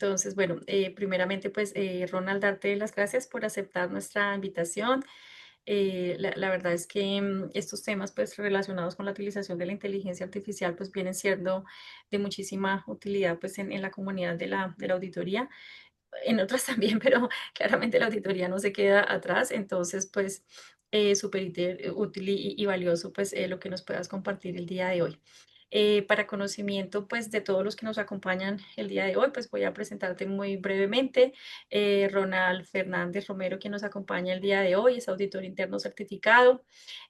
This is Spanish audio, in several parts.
Entonces, bueno, primeramente, pues, Ronald, darte las gracias por aceptar nuestra invitación. La verdad es que estos temas, pues, relacionados con la utilización de la inteligencia artificial, pues, vienen siendo de muchísima utilidad, pues, en la comunidad de la auditoría, en otras también, pero claramente la auditoría no se queda atrás. Entonces, pues, súper útil y valioso, pues, lo que nos puedas compartir el día de hoy. Para conocimiento, pues, de todos los que nos acompañan el día de hoy, pues, voy a presentarte muy brevemente. Ronald Fernández Romero, quien nos acompaña el día de hoy, es auditor interno certificado,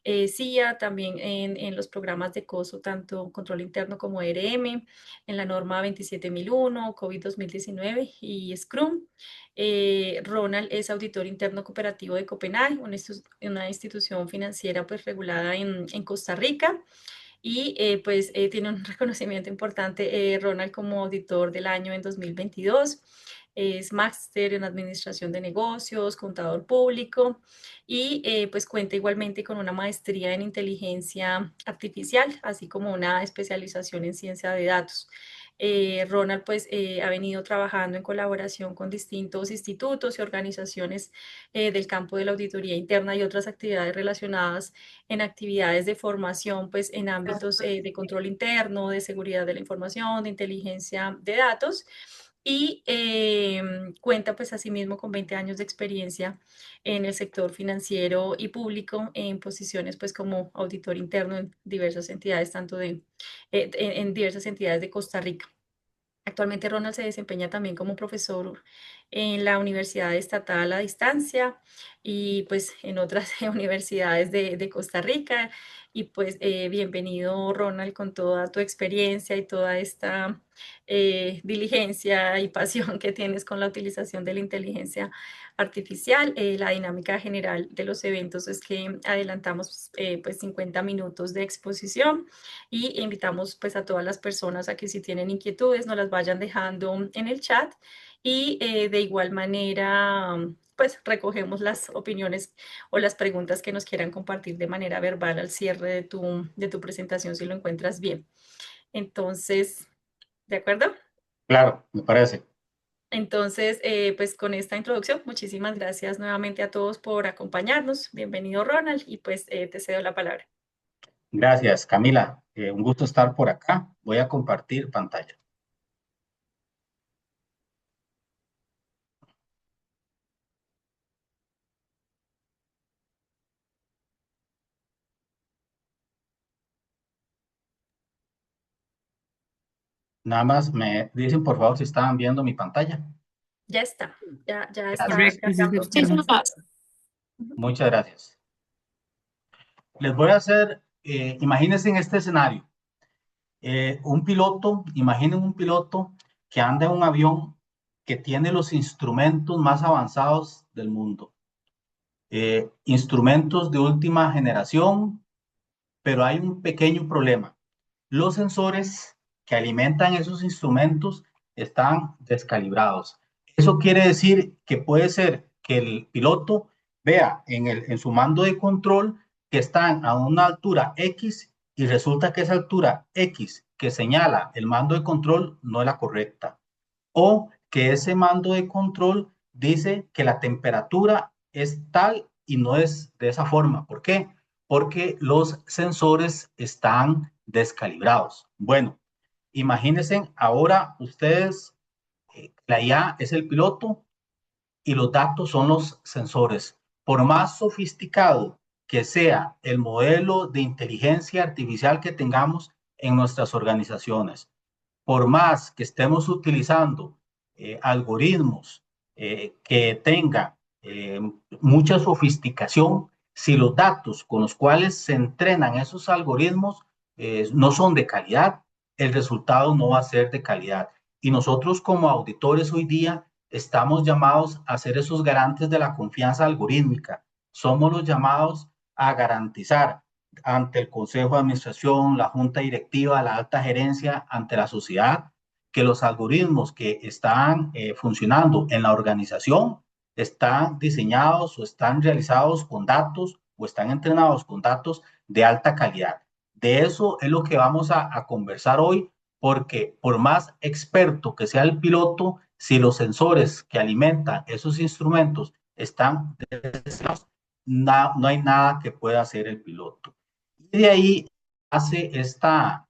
CIA, también en los programas de COSO, tanto control interno como ERM, en la norma 27001, COVID 2019 y Scrum. Ronald es auditor interno cooperativo de Copenhague, una institución financiera, pues, regulada en Costa Rica. Y pues tiene un reconocimiento importante, Ronald, como auditor del año en 2022. Es máster en administración de negocios, contador público y pues cuenta igualmente con una maestría en inteligencia artificial, así como una especialización en ciencia de datos. Ronald, pues, ha venido trabajando en colaboración con distintos institutos y organizaciones del campo de la auditoría interna y otras actividades relacionadas en actividades de formación, pues, en ámbitos de control interno, de seguridad de la información, de inteligencia de datos. Y cuenta, pues, asimismo con 20 años de experiencia en el sector financiero y público, en posiciones, pues, como auditor interno en diversas entidades, tanto en diversas entidades de Costa Rica. Actualmente Ronald se desempeña también como profesor en la Universidad Estatal a Distancia y pues en otras universidades de Costa Rica. Y pues bienvenido, Ronald, con toda tu experiencia y toda esta diligencia y pasión que tienes con la utilización de la inteligencia artificial. La dinámica general de los eventos es que adelantamos pues 50 minutos de exposición y invitamos pues a todas las personas a que, si tienen inquietudes, nos las vayan dejando en el chat. Y de igual manera, pues recogemos las opiniones o las preguntas que nos quieran compartir de manera verbal al cierre de tu presentación, si lo encuentras bien. Entonces, ¿de acuerdo? Claro, me parece. Entonces, pues con esta introducción, muchísimas gracias nuevamente a todos por acompañarnos. Bienvenido, Ronald, y pues te cedo la palabra. Gracias, Camila. Un gusto estar por acá. Voy a compartir pantalla. Nada más me dicen, por favor, si estaban viendo mi pantalla. Ya está, ya está Gracias. Correcto, sí, cargando. señor. Ujú. Muchas gracias. Les voy a hacer, imagínense en este escenario, imaginen un piloto que anda en un avión que tiene los instrumentos más avanzados del mundo. Instrumentos de última generación, pero hay un pequeño problema. Los sensores que alimentan esos instrumentos están descalibrados. Eso quiere decir que puede ser que el piloto vea en su mando de control que están a una altura X y resulta que esa altura X que señala el mando de control no es la correcta. O que ese mando de control dice que la temperatura es tal y no es de esa forma. ¿Por qué? Porque los sensores están descalibrados. Bueno, imagínense ahora ustedes, la IA es el piloto y los datos son los sensores. Por más sofisticado que sea el modelo de inteligencia artificial que tengamos en nuestras organizaciones, por más que estemos utilizando algoritmos que tengan mucha sofisticación, si los datos con los cuales se entrenan esos algoritmos no son de calidad, el resultado no va a ser de calidad. Y nosotros como auditores hoy día estamos llamados a ser esos garantes de la confianza algorítmica. Somos los llamados a garantizar ante el Consejo de Administración, la Junta Directiva, la alta gerencia, ante la sociedad, que los algoritmos que están funcionando en la organización están diseñados o están realizados con datos o están entrenados con datos de alta calidad. De eso es lo que vamos a conversar hoy, porque por más experto que sea el piloto, Si los sensores que alimentan esos instrumentos están desgastados, no hay nada que pueda hacer el piloto. Y de ahí hace esta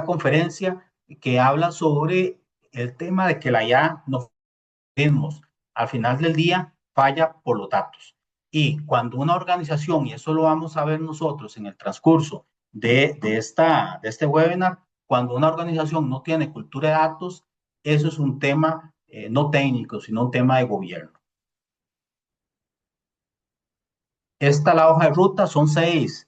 conferencia que habla sobre el tema de que la IA no algoritmos, al final del día falla por los datos. Y cuando una organización, y eso lo vamos a ver nosotros en el transcurso de este webinar, cuando una organización no tiene cultura de datos, eso es un tema no técnico, sino un tema de gobierno. Esta la hoja de ruta, son seis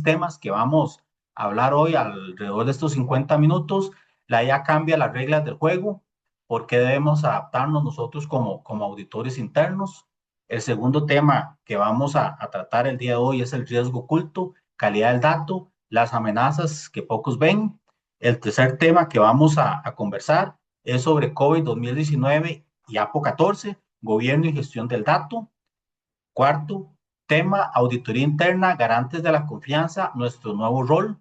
temas que vamos a hablar hoy alrededor de estos 50 minutos. La IA cambia las reglas del juego, por qué debemos adaptarnos nosotros como auditores internos. El segundo tema que vamos a tratar el día de hoy es el riesgo oculto, calidad del dato, las amenazas que pocos ven. El tercer tema que vamos a conversar es sobre COVID 2019 y APO 14, gobierno y gestión del dato. Cuarto, tema, auditoría interna, garantes de la confianza, nuestro nuevo rol.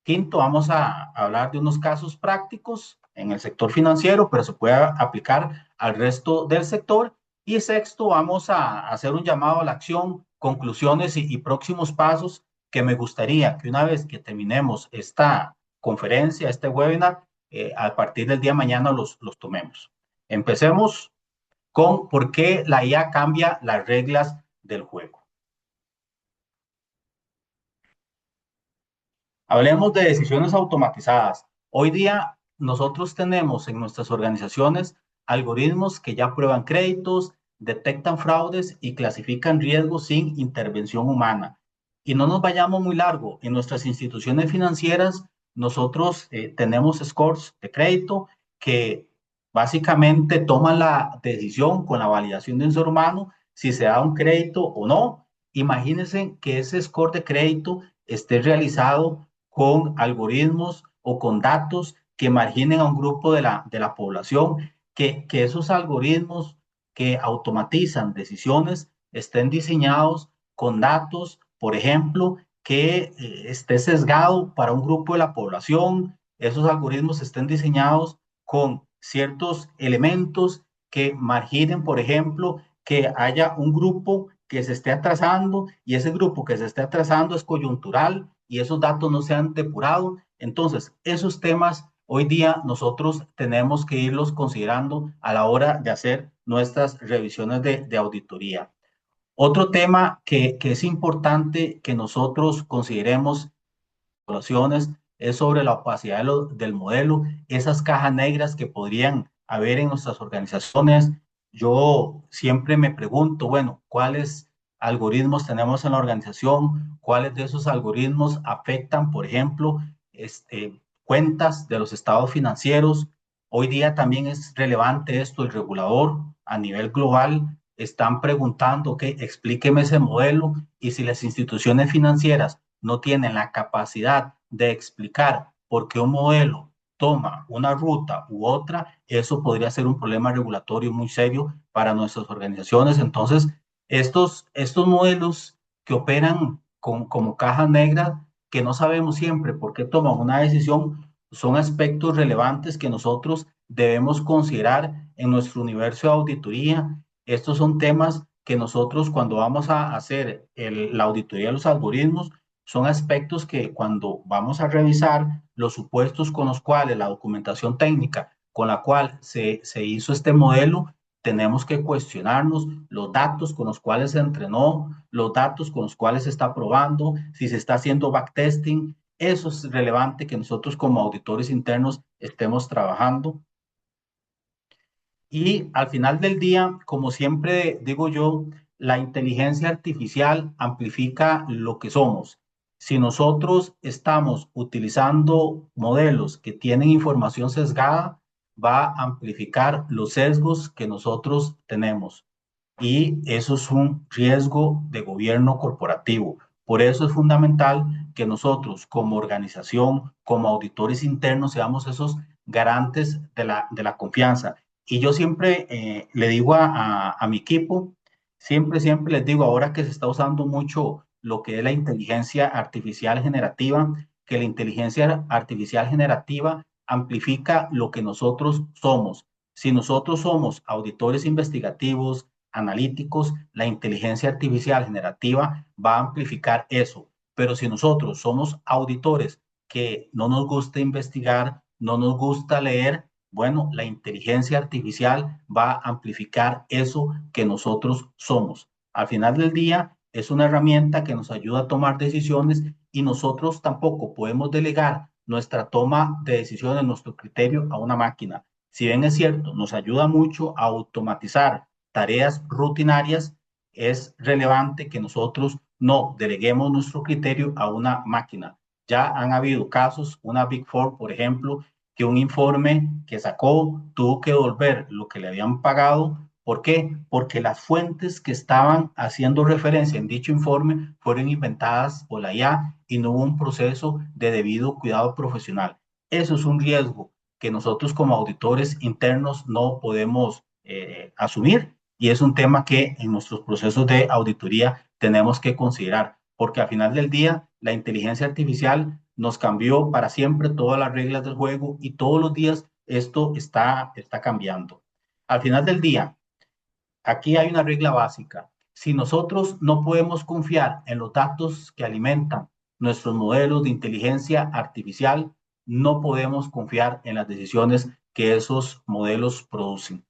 Quinto, vamos a hablar de unos casos prácticos en el sector financiero, pero se puede aplicar al resto del sector. Y sexto, vamos a hacer un llamado a la acción, conclusiones y próximos pasos que me gustaría que una vez que terminemos esta conferencia, este webinar, a partir del día de mañana los tomemos. Empecemos con por qué la IA cambia las reglas del juego. Hablemos de decisiones automatizadas. Hoy día nosotros tenemos en nuestras organizaciones algoritmos que ya prueban créditos, detectan fraudes y clasifican riesgos sin intervención humana. Y no nos vayamos muy largo. En nuestras instituciones financieras nosotros tenemos scores de crédito que básicamente toman la decisión con la validación de un ser humano si se da un crédito o no. Imagínense que ese score de crédito esté realizado con algoritmos o con datos que marginen a un grupo de la población, que esos algoritmos que automatizan decisiones estén diseñados con datos, por ejemplo, que esté sesgado para un grupo de la población, esos algoritmos estén diseñados con ciertos elementos que marginen, por ejemplo, que haya un grupo que se esté atrasando y ese grupo que se esté atrasando es coyuntural y esos datos no se han depurado. Entonces, esos temas hoy día nosotros tenemos que irlos considerando a la hora de hacer nuestras revisiones de auditoría. Otro tema que es importante que nosotros consideremos evaluaciones es sobre la opacidad del modelo, esas cajas negras que podrían haber en nuestras organizaciones. Yo siempre me pregunto, bueno, ¿cuáles algoritmos tenemos en la organización? ¿Cuáles de esos algoritmos afectan, por ejemplo, cuentas de los estados financieros? Hoy día también es relevante esto, el regulador a nivel global están preguntando, ok, explíqueme ese modelo y si las instituciones financieras no tienen la capacidad de explicar por qué un modelo toma una ruta u otra, eso podría ser un problema regulatorio muy serio para nuestras organizaciones. Entonces, estos modelos que operan como caja negra, que no sabemos siempre por qué toman una decisión, son aspectos relevantes que nosotros debemos considerar en nuestro universo de auditoría. Estos son temas que nosotros cuando vamos a hacer la auditoría de los algoritmos, son aspectos que cuando vamos a revisar los supuestos con los cuales la documentación técnica con la cual se hizo este modelo, tenemos que cuestionarnos los datos con los cuales se entrenó, los datos con los cuales se está probando, si se está haciendo backtesting. Eso es relevante que nosotros como auditores internos estemos trabajando. Y al final del día, como siempre digo yo, la inteligencia artificial amplifica lo que somos. Si nosotros estamos utilizando modelos que tienen información sesgada, va a amplificar los sesgos que nosotros tenemos. Y eso es un riesgo de gobierno corporativo. Por eso es fundamental que nosotros como organización, como auditores internos, seamos esos garantes de la confianza. Y yo siempre le digo a mi equipo, siempre les digo, ahora que se está usando mucho lo que es la inteligencia artificial generativa, que la inteligencia artificial generativa amplifica lo que nosotros somos. Si nosotros somos auditores investigativos, analíticos, la inteligencia artificial generativa va a amplificar eso. Pero si nosotros somos auditores que no nos gusta investigar, no nos gusta leer, bueno, la inteligencia artificial va a amplificar eso que nosotros somos. Al final del día, es una herramienta que nos ayuda a tomar decisiones y nosotros tampoco podemos delegar nuestra toma de decisiones, nuestro criterio a una máquina. Si bien es cierto, nos ayuda mucho a automatizar tareas rutinarias, es relevante que nosotros no deleguemos nuestro criterio a una máquina. Ya han habido casos, una Big Four, por ejemplo, que un informe que sacó tuvo que devolver lo que le habían pagado. ¿Por qué? Porque las fuentes que estaban haciendo referencia en dicho informe fueron inventadas por la IA y no hubo un proceso de debido cuidado profesional. Eso es un riesgo que nosotros como auditores internos no podemos asumir y es un tema que en nuestros procesos de auditoría tenemos que considerar, porque al final del día la inteligencia artificial nos cambió para siempre todas las reglas del juego y todos los días esto está cambiando. Al final del día, aquí hay una regla básica. Si nosotros no podemos confiar en los datos que alimentan nuestros modelos de inteligencia artificial, no podemos confiar en las decisiones que esos modelos producen.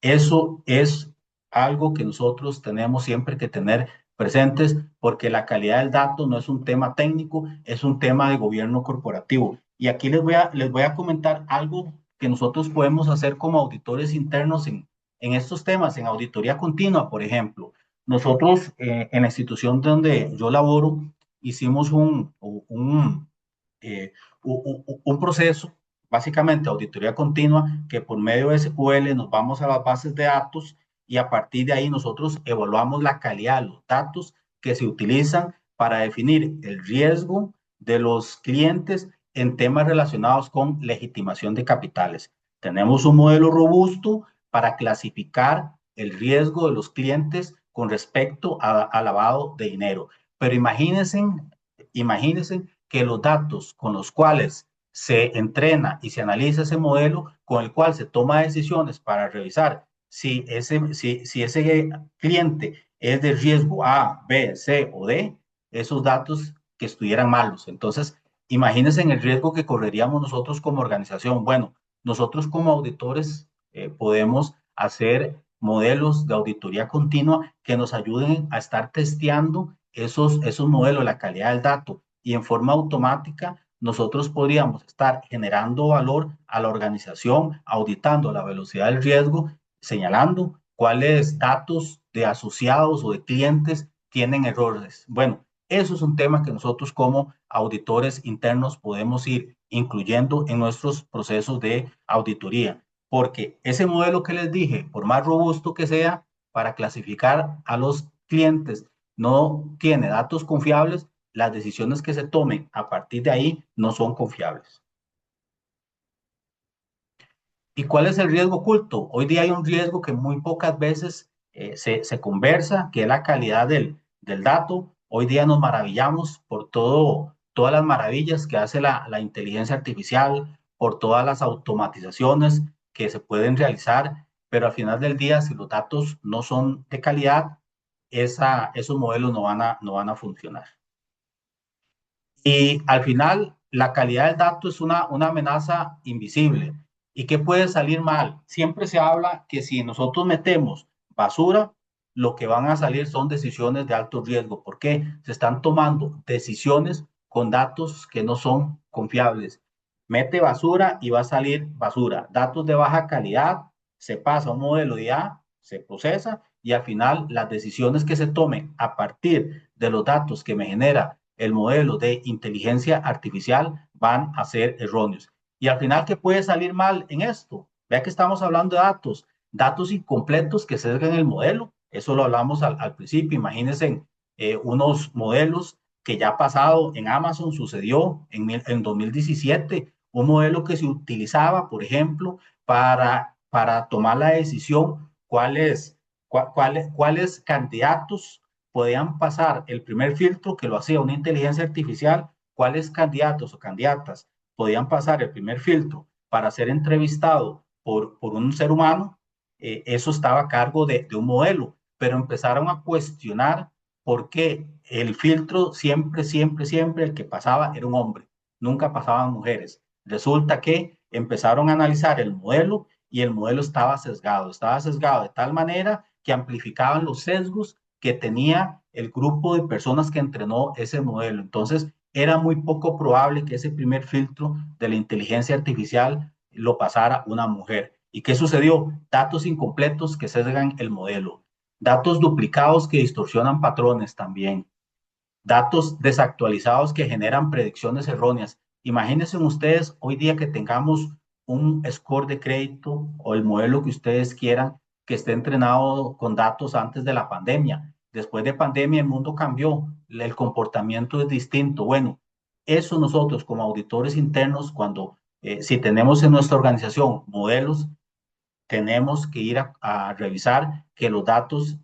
Eso es algo que nosotros tenemos siempre que tener presentes porque la calidad del dato no es un tema técnico, es un tema de gobierno corporativo. Y aquí les voy a comentar algo que nosotros podemos hacer como auditores internos en estos temas, en auditoría continua, por ejemplo. Nosotros en la institución donde yo laboro hicimos un proceso, básicamente auditoría continua, que por medio de SQL nos vamos a las bases de datos y a partir de ahí nosotros evaluamos la calidad de los datos que se utilizan para definir el riesgo de los clientes en temas relacionados con legitimación de capitales. Tenemos un modelo robusto para clasificar el riesgo de los clientes con respecto a lavado de dinero. Pero imagínense que los datos con los cuales se entrena y se analiza ese modelo, con el cual se toma decisiones para revisar si ese cliente es de riesgo A, B, C o D, esos datos que estuvieran malos. Entonces, imagínense en el riesgo que correríamos nosotros como organización. Bueno, nosotros como auditores podemos hacer modelos de auditoría continua que nos ayuden a estar testeando esos modelos, la calidad del dato y en forma automática nosotros podríamos estar generando valor a la organización, auditando la velocidad del riesgo, señalando cuáles datos de asociados o de clientes tienen errores. Bueno, eso es un tema que nosotros como auditores internos podemos ir incluyendo en nuestros procesos de auditoría, porque ese modelo que les dije, por más robusto que sea, para clasificar a los clientes, no tiene datos confiables, las decisiones que se tomen a partir de ahí no son confiables. ¿Y cuál es el riesgo oculto? Hoy día hay un riesgo que muy pocas veces se conversa, que es la calidad del dato. Hoy día nos maravillamos por todas las maravillas que hace la inteligencia artificial, por todas las automatizaciones que se pueden realizar, pero al final del día, si los datos no son de calidad, esos modelos no van a funcionar. Y al final, la calidad del dato es una amenaza invisible. ¿Y qué puede salir mal? Siempre se habla que si nosotros metemos basura, lo que van a salir son decisiones de alto riesgo. ¿Por qué? Se están tomando decisiones con datos que no son confiables. Mete basura y va a salir basura. Datos de baja calidad, se pasa a un modelo de IA, se procesa y al final las decisiones que se tomen a partir de los datos que me genera el modelo de inteligencia artificial van a ser erróneos. Y al final, ¿qué puede salir mal en esto? Vea que estamos hablando de datos incompletos que sesgan el modelo. Eso lo hablamos al principio. Imagínense unos modelos que ya ha pasado en Amazon, sucedió en 2017, un modelo que se utilizaba, por ejemplo, para tomar la decisión cuáles candidatos podían pasar el primer filtro que lo hacía una inteligencia artificial, cuáles candidatos o candidatas podían pasar el primer filtro para ser entrevistado por un ser humano, eso estaba a cargo de un modelo, pero empezaron a cuestionar por qué el filtro siempre, siempre, siempre el que pasaba era un hombre, nunca pasaban mujeres. Resulta que empezaron a analizar el modelo y el modelo estaba sesgado de tal manera que amplificaban los sesgos que tenía el grupo de personas que entrenó ese modelo. Entonces, era muy poco probable que ese primer filtro de la inteligencia artificial lo pasara una mujer. ¿Y qué sucedió? Datos incompletos que sesgan el modelo, datos duplicados que distorsionan patrones también, datos desactualizados que generan predicciones erróneas. Imagínense ustedes hoy día que tengamos un score de crédito o el modelo que ustedes quieran que esté entrenado con datos antes de la pandemia. Después de pandemia el mundo cambió, el comportamiento es distinto. Bueno, eso nosotros como auditores internos, cuando si tenemos en nuestra organización modelos, tenemos que ir a revisar que los datos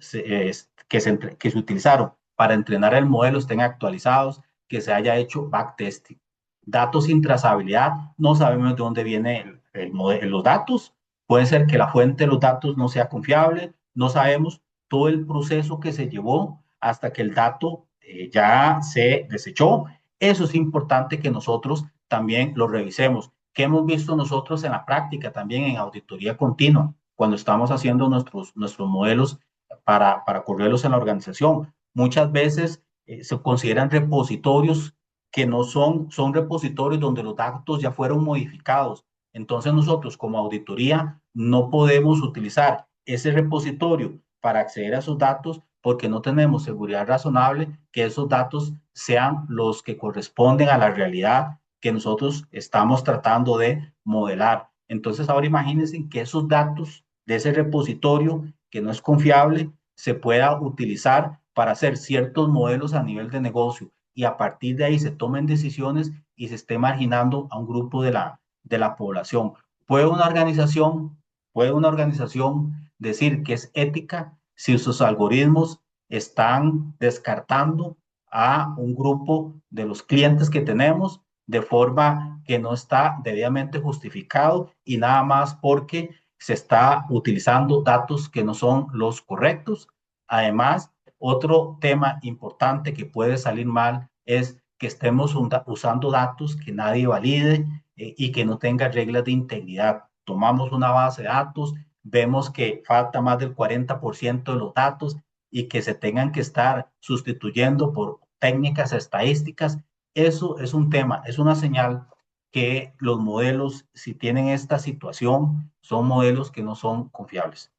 que se utilizaron para entrenar el modelo estén actualizados, que se haya hecho backtesting. Datos sin trazabilidad, no sabemos de dónde vienen los datos, puede ser que la fuente de los datos no sea confiable, no sabemos todo el proceso que se llevó hasta que el dato ya se desechó. Eso es importante que nosotros también lo revisemos, que hemos visto nosotros en la práctica también en auditoría continua, cuando estamos haciendo nuestros modelos para correrlos en la organización. Muchas veces se consideran repositorios que no son repositorios donde los datos ya fueron modificados. Entonces nosotros como auditoría no podemos utilizar ese repositorio para acceder a esos datos porque no tenemos seguridad razonable que esos datos sean los que corresponden a la realidad que nosotros estamos tratando de modelar. Entonces, ahora imagínense que esos datos de ese repositorio que no es confiable se pueda utilizar para hacer ciertos modelos a nivel de negocio y a partir de ahí se tomen decisiones y se esté marginando a un grupo de la población. ¿Puede una organización, puede una organización decir que es ética si sus algoritmos están descartando a un grupo de los clientes que tenemos de forma que no está debidamente justificado y nada más porque se está utilizando datos que no son los correctos? Además, otro tema importante que puede salir mal es que estemos usando datos que nadie valide y que no tenga reglas de integridad. Tomamos una base de datos, vemos que falta más del 40% de los datos y que se tengan que estar sustituyendo por técnicas estadísticas. Eso es un tema, es una señal que los modelos, si tienen esta situación, son modelos que no son confiables.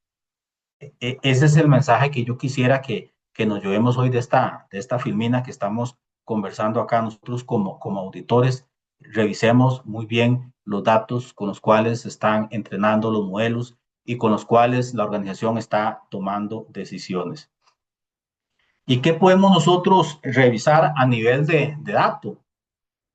Ese es el mensaje que yo quisiera que nos llevemos hoy de esta filmina que estamos conversando acá nosotros como auditores. Revisemos muy bien los datos con los cuales se están entrenando los modelos y con los cuales la organización está tomando decisiones. ¿Y qué podemos nosotros revisar a nivel de datos?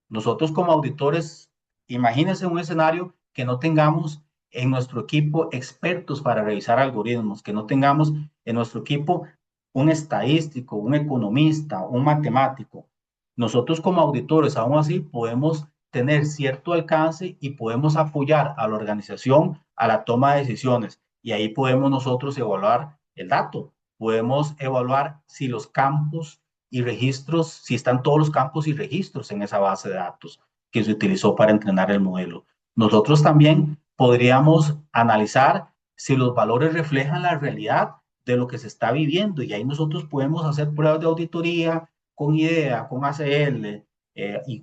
Nosotros como auditores, imagínense un escenario que no tengamos en nuestro equipo expertos para revisar algoritmos, que no tengamos en nuestro equipo un estadístico, un economista, un matemático. Nosotros como auditores, aún así, podemos tener cierto alcance y podemos apoyar a la organización a la toma de decisiones. Y ahí podemos nosotros evaluar el dato, podemos evaluar si los campos y registros, si están todos los campos y registros en esa base de datos que se utilizó para entrenar el modelo. Nosotros también podríamos analizar si los valores reflejan la realidad de lo que se está viviendo y ahí nosotros podemos hacer pruebas de auditoría con IDEA, con ACL,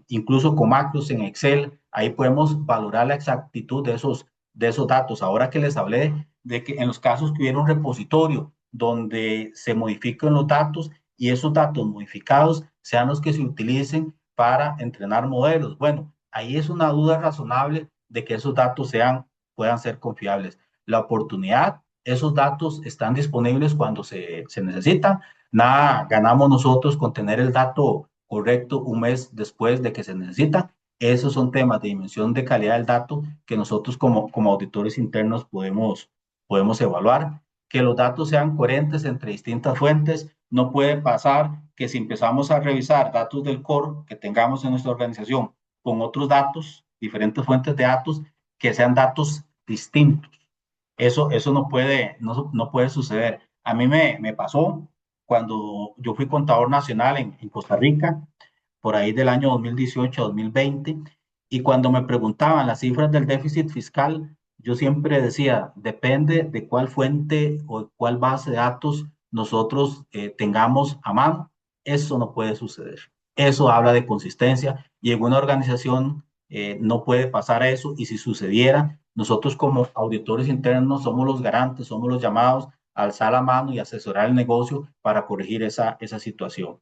incluso con macros en Excel. Ahí podemos valorar la exactitud de esos datos. Ahora que les hablé de que en los casos que hubiera un repositorio donde se modifican los datos y esos datos modificados sean los que se utilicen para entrenar modelos. Bueno, ahí es una duda razonable de que esos datos puedan ser confiables. La oportunidad, esos datos están disponibles cuando se necesitan. Nada ganamos nosotros con tener el dato correcto un mes después de que se necesita. Esos son temas de dimensión de calidad del dato que nosotros como auditores internos podemos evaluar. Que los datos sean coherentes entre distintas fuentes. No puede pasar que si empezamos a revisar datos del core que tengamos en nuestra organización con otros datos, diferentes fuentes de datos, que sean datos distintos. Eso no puede suceder. A mí me pasó cuando yo fui contador nacional en Costa Rica, por ahí del año 2018-2020, y cuando me preguntaban las cifras del déficit fiscal, yo siempre decía, depende de cuál fuente o cuál base de datos nosotros tengamos a mano, eso no puede suceder. Eso habla de consistencia y en una organización no puede pasar eso, y si sucediera, nosotros como auditores internos somos los garantes, somos los llamados a alzar la mano y asesorar el negocio para corregir esa situación.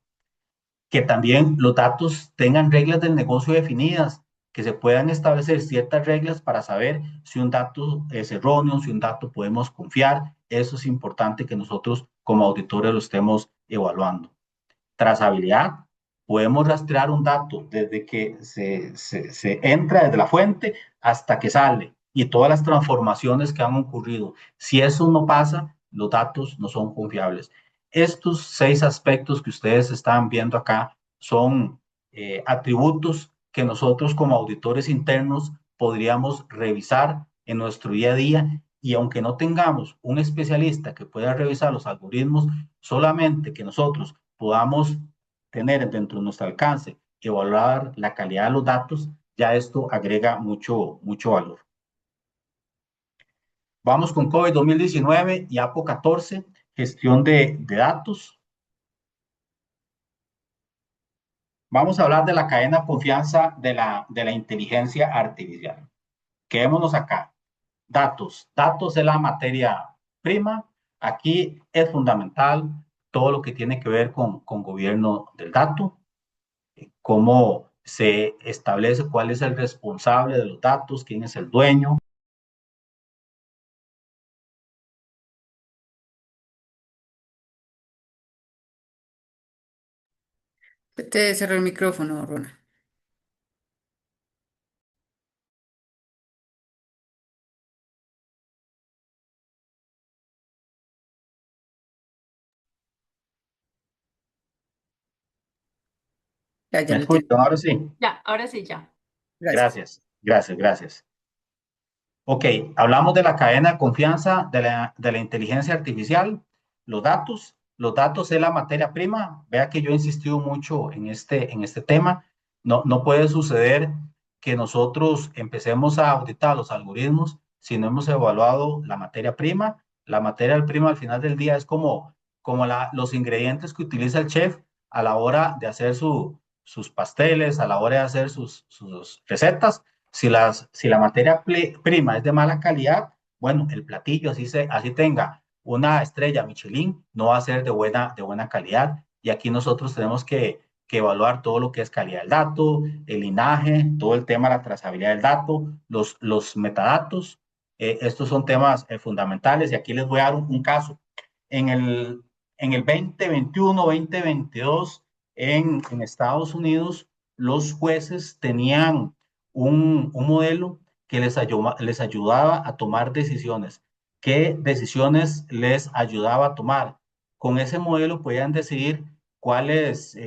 Que también los datos tengan reglas del negocio definidas, que se puedan establecer ciertas reglas para saber si un dato es erróneo, si un dato podemos confiar. Eso es importante que nosotros como auditores lo estemos evaluando. Trazabilidad. Podemos rastrear un dato desde que se entra desde la fuente hasta que sale y todas las transformaciones que han ocurrido. Si eso no pasa, los datos no son confiables. Estos 6 aspectos que ustedes están viendo acá son atributos que nosotros como auditores internos podríamos revisar en nuestro día a día, y aunque no tengamos un especialista que pueda revisar los algoritmos, solamente que nosotros podamos tener dentro de nuestro alcance, evaluar la calidad de los datos, ya esto agrega mucho valor. Vamos con COVID 2019 y APO 14, gestión de datos. Vamos a hablar de la cadena de confianza de la inteligencia artificial. Quedémonos acá. Datos. Datos es la materia prima. Aquí es fundamental todo lo que tiene que ver con gobierno del dato, cómo se establece cuál es el responsable de los datos, quién es el dueño. Te cerró el micrófono, Rona. Ya ¿Me lo tiene. escuchan? Ahora sí. Ya, ahora sí, ya. Gracias. Gracias. Ok, hablamos de la cadena de confianza de la inteligencia artificial, los datos. Los datos es la materia prima. Vea que yo he insistido mucho en este tema. No puede suceder que nosotros empecemos a auditar los algoritmos si no hemos evaluado la materia prima. La materia prima al final del día es como los ingredientes que utiliza el chef a la hora de hacer sus pasteles, a la hora de hacer sus recetas. Si la materia prima es de mala calidad, bueno, el platillo así tenga una estrella Michelin, no va a ser de buena calidad. Y aquí nosotros tenemos que evaluar todo lo que es calidad del dato, el linaje, todo el tema de la trazabilidad del dato, los metadatos. Estos son temas fundamentales, y aquí les voy a dar un caso. En el, en el 2021-2022, en Estados Unidos, los jueces tenían un modelo que les ayudaba a tomar decisiones. ¿Qué decisiones les ayudaba a tomar? Con ese modelo podían decidir cuáles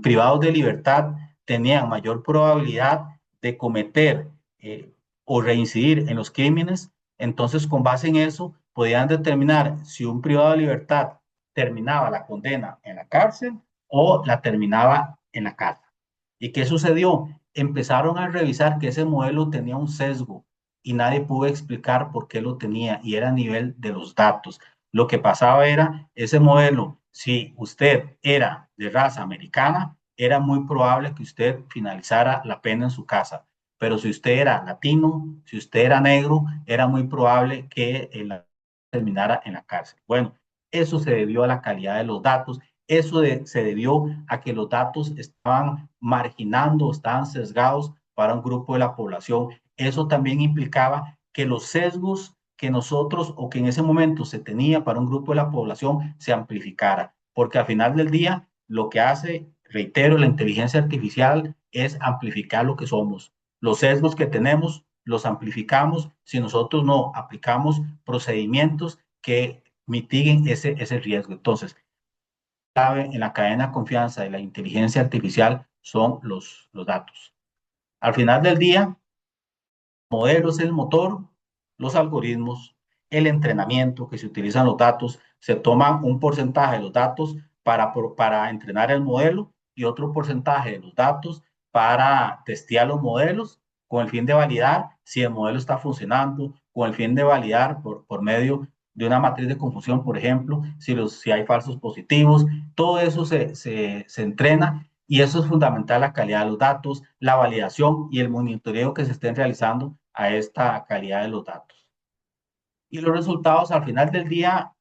privados de libertad tenían mayor probabilidad de cometer o reincidir en los crímenes. Entonces, con base en eso, podían determinar si un privado de libertad terminaba la condena en la cárcel o la terminaba en la casa. ¿Y qué sucedió? Empezaron a revisar que ese modelo tenía un sesgo y nadie pudo explicar por qué lo tenía, y era a nivel de los datos. Lo que pasaba era, ese modelo, si usted era de raza americana, era muy probable que usted finalizara la pena en su casa. Pero si usted era latino, si usted era negro, era muy probable que terminara en la cárcel. Bueno, eso se debió a la calidad de los datos. Se debió a que los datos estaban marginando, estaban sesgados para un grupo de la población. Eso también implicaba que los sesgos que nosotros o que en ese momento se tenía para un grupo de la población se amplificara, porque al final del día lo que hace, reitero, la inteligencia artificial es amplificar lo que somos. Los sesgos que tenemos los amplificamos si nosotros no aplicamos procedimientos que mitiguen ese riesgo. Entonces, clave en la cadena de confianza de la inteligencia artificial son los datos. Al final del día, el modelo es el motor, los algoritmos, el entrenamiento que se utilizan los datos, se toman un porcentaje de los datos para entrenar el modelo y otro porcentaje de los datos para testear los modelos con el fin de validar si el modelo está funcionando, con el fin de validar por medio de una matriz de confusión, por ejemplo, si hay falsos positivos, todo eso se entrena y eso es fundamental, la calidad de los datos, la validación y el monitoreo que se estén realizando a esta calidad de los datos. Y los resultados al final del día,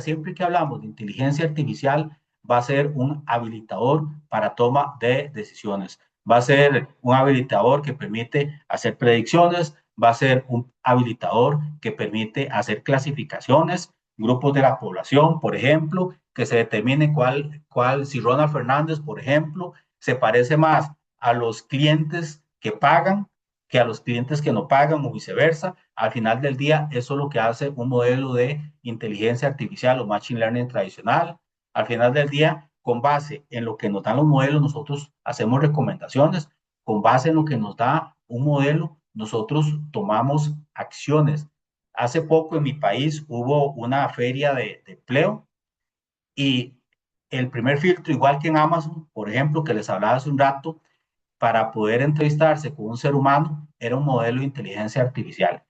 siempre que hablamos de inteligencia artificial, va a ser un habilitador para toma de decisiones. Va a ser un habilitador que permite hacer predicciones, va a ser un habilitador que permite hacer clasificaciones, grupos de la población, por ejemplo, que se determine si Ronald Fernández, por ejemplo, se parece más a los clientes que pagan que a los clientes que no pagan o viceversa. Al final del día, eso es lo que hace un modelo de inteligencia artificial o machine learning tradicional. Al final del día, con base en lo que nos dan los modelos, nosotros hacemos recomendaciones. Con base en lo que nos da un modelo, nosotros tomamos acciones. Hace poco en mi país hubo una feria de empleo y el primer filtro, igual que en Amazon, por ejemplo, que les hablaba hace un rato, para poder entrevistarse con un ser humano era un modelo de inteligencia artificial.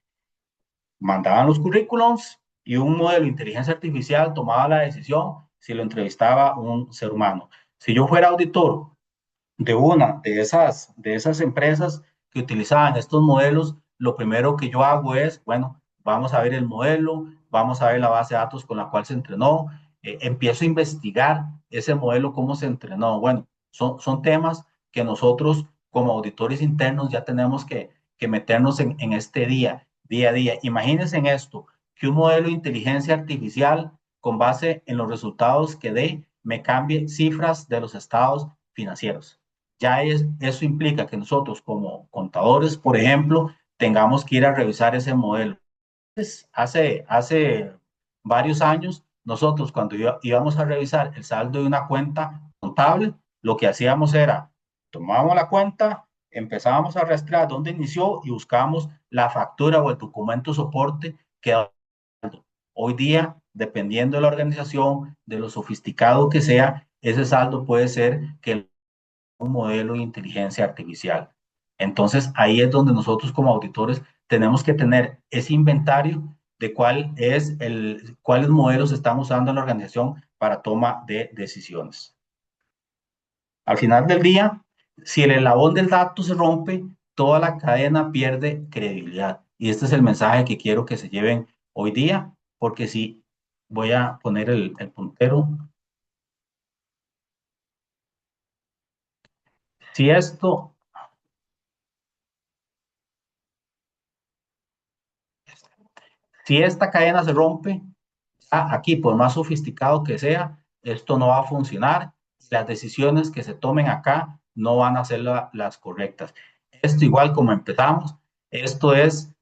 Mandaban los currículums y un modelo de inteligencia artificial tomaba la decisión si lo entrevistaba un ser humano. Si yo fuera auditor de una de esas empresas que utilizaban estos modelos, lo primero que yo hago es, bueno, vamos a ver el modelo, vamos a ver la base de datos con la cual se entrenó, empiezo a investigar ese modelo, cómo se entrenó. Bueno, son temas que nosotros como auditores internos ya tenemos que meternos en este día a día. Imagínense en esto, que un modelo de inteligencia artificial con base en los resultados que dé me cambie cifras de los estados financieros. Eso implica que nosotros como contadores, por ejemplo, tengamos que ir a revisar ese modelo. Hace varios años, nosotros cuando íbamos a revisar el saldo de una cuenta contable, lo que hacíamos era, tomábamos la cuenta, empezábamos a rastrear dónde inició y buscábamos la factura o el documento soporte que daba el saldo. Hoy día, dependiendo de la organización, de lo sofisticado que sea, ese saldo puede ser que un modelo de inteligencia artificial. Entonces, ahí es donde nosotros como auditores tenemos que tener ese inventario de cuáles modelos están usando en la organización para toma de decisiones. Al final del día, si el eslabón del dato se rompe, toda la cadena pierde credibilidad. Y este es el mensaje que quiero que se lleven hoy día, porque si voy a poner el puntero, si esto, si esta cadena se rompe, aquí, por más sofisticado que sea, esto no va a funcionar. Las decisiones que se tomen acá no van a ser las correctas. Esto igual como empezamos, esto es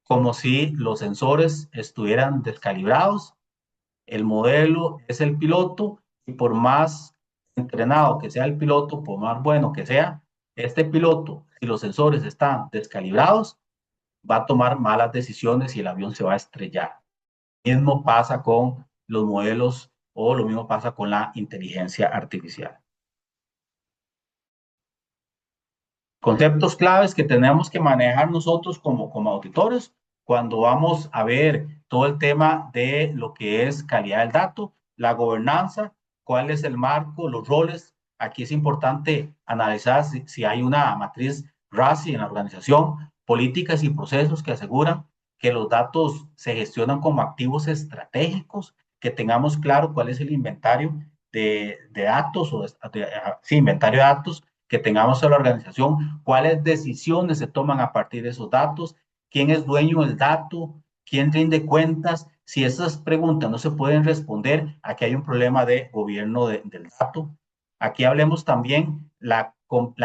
como si los sensores estuvieran descalibrados, el modelo es el piloto y por más entrenado que sea el piloto, por más bueno que sea, este piloto, si los sensores están descalibrados, va a tomar malas decisiones y el avión se va a estrellar. Lo mismo pasa con los modelos o lo mismo pasa con la inteligencia artificial. Conceptos claves que tenemos que manejar nosotros como auditores cuando vamos a ver todo el tema de lo que es calidad del dato, la gobernanza, cuál es el marco, los roles. Aquí es importante analizar si hay una matriz RACI en la organización, políticas y procesos que aseguran que los datos se gestionan como activos estratégicos, que tengamos claro cuál es el inventario de datos sí, inventario de datos que tengamos en la organización, cuáles decisiones se toman a partir de esos datos, quién es dueño del dato, quién rinde cuentas. Si esas preguntas no se pueden responder, aquí hay un problema de gobierno del dato. Aquí hablemos también la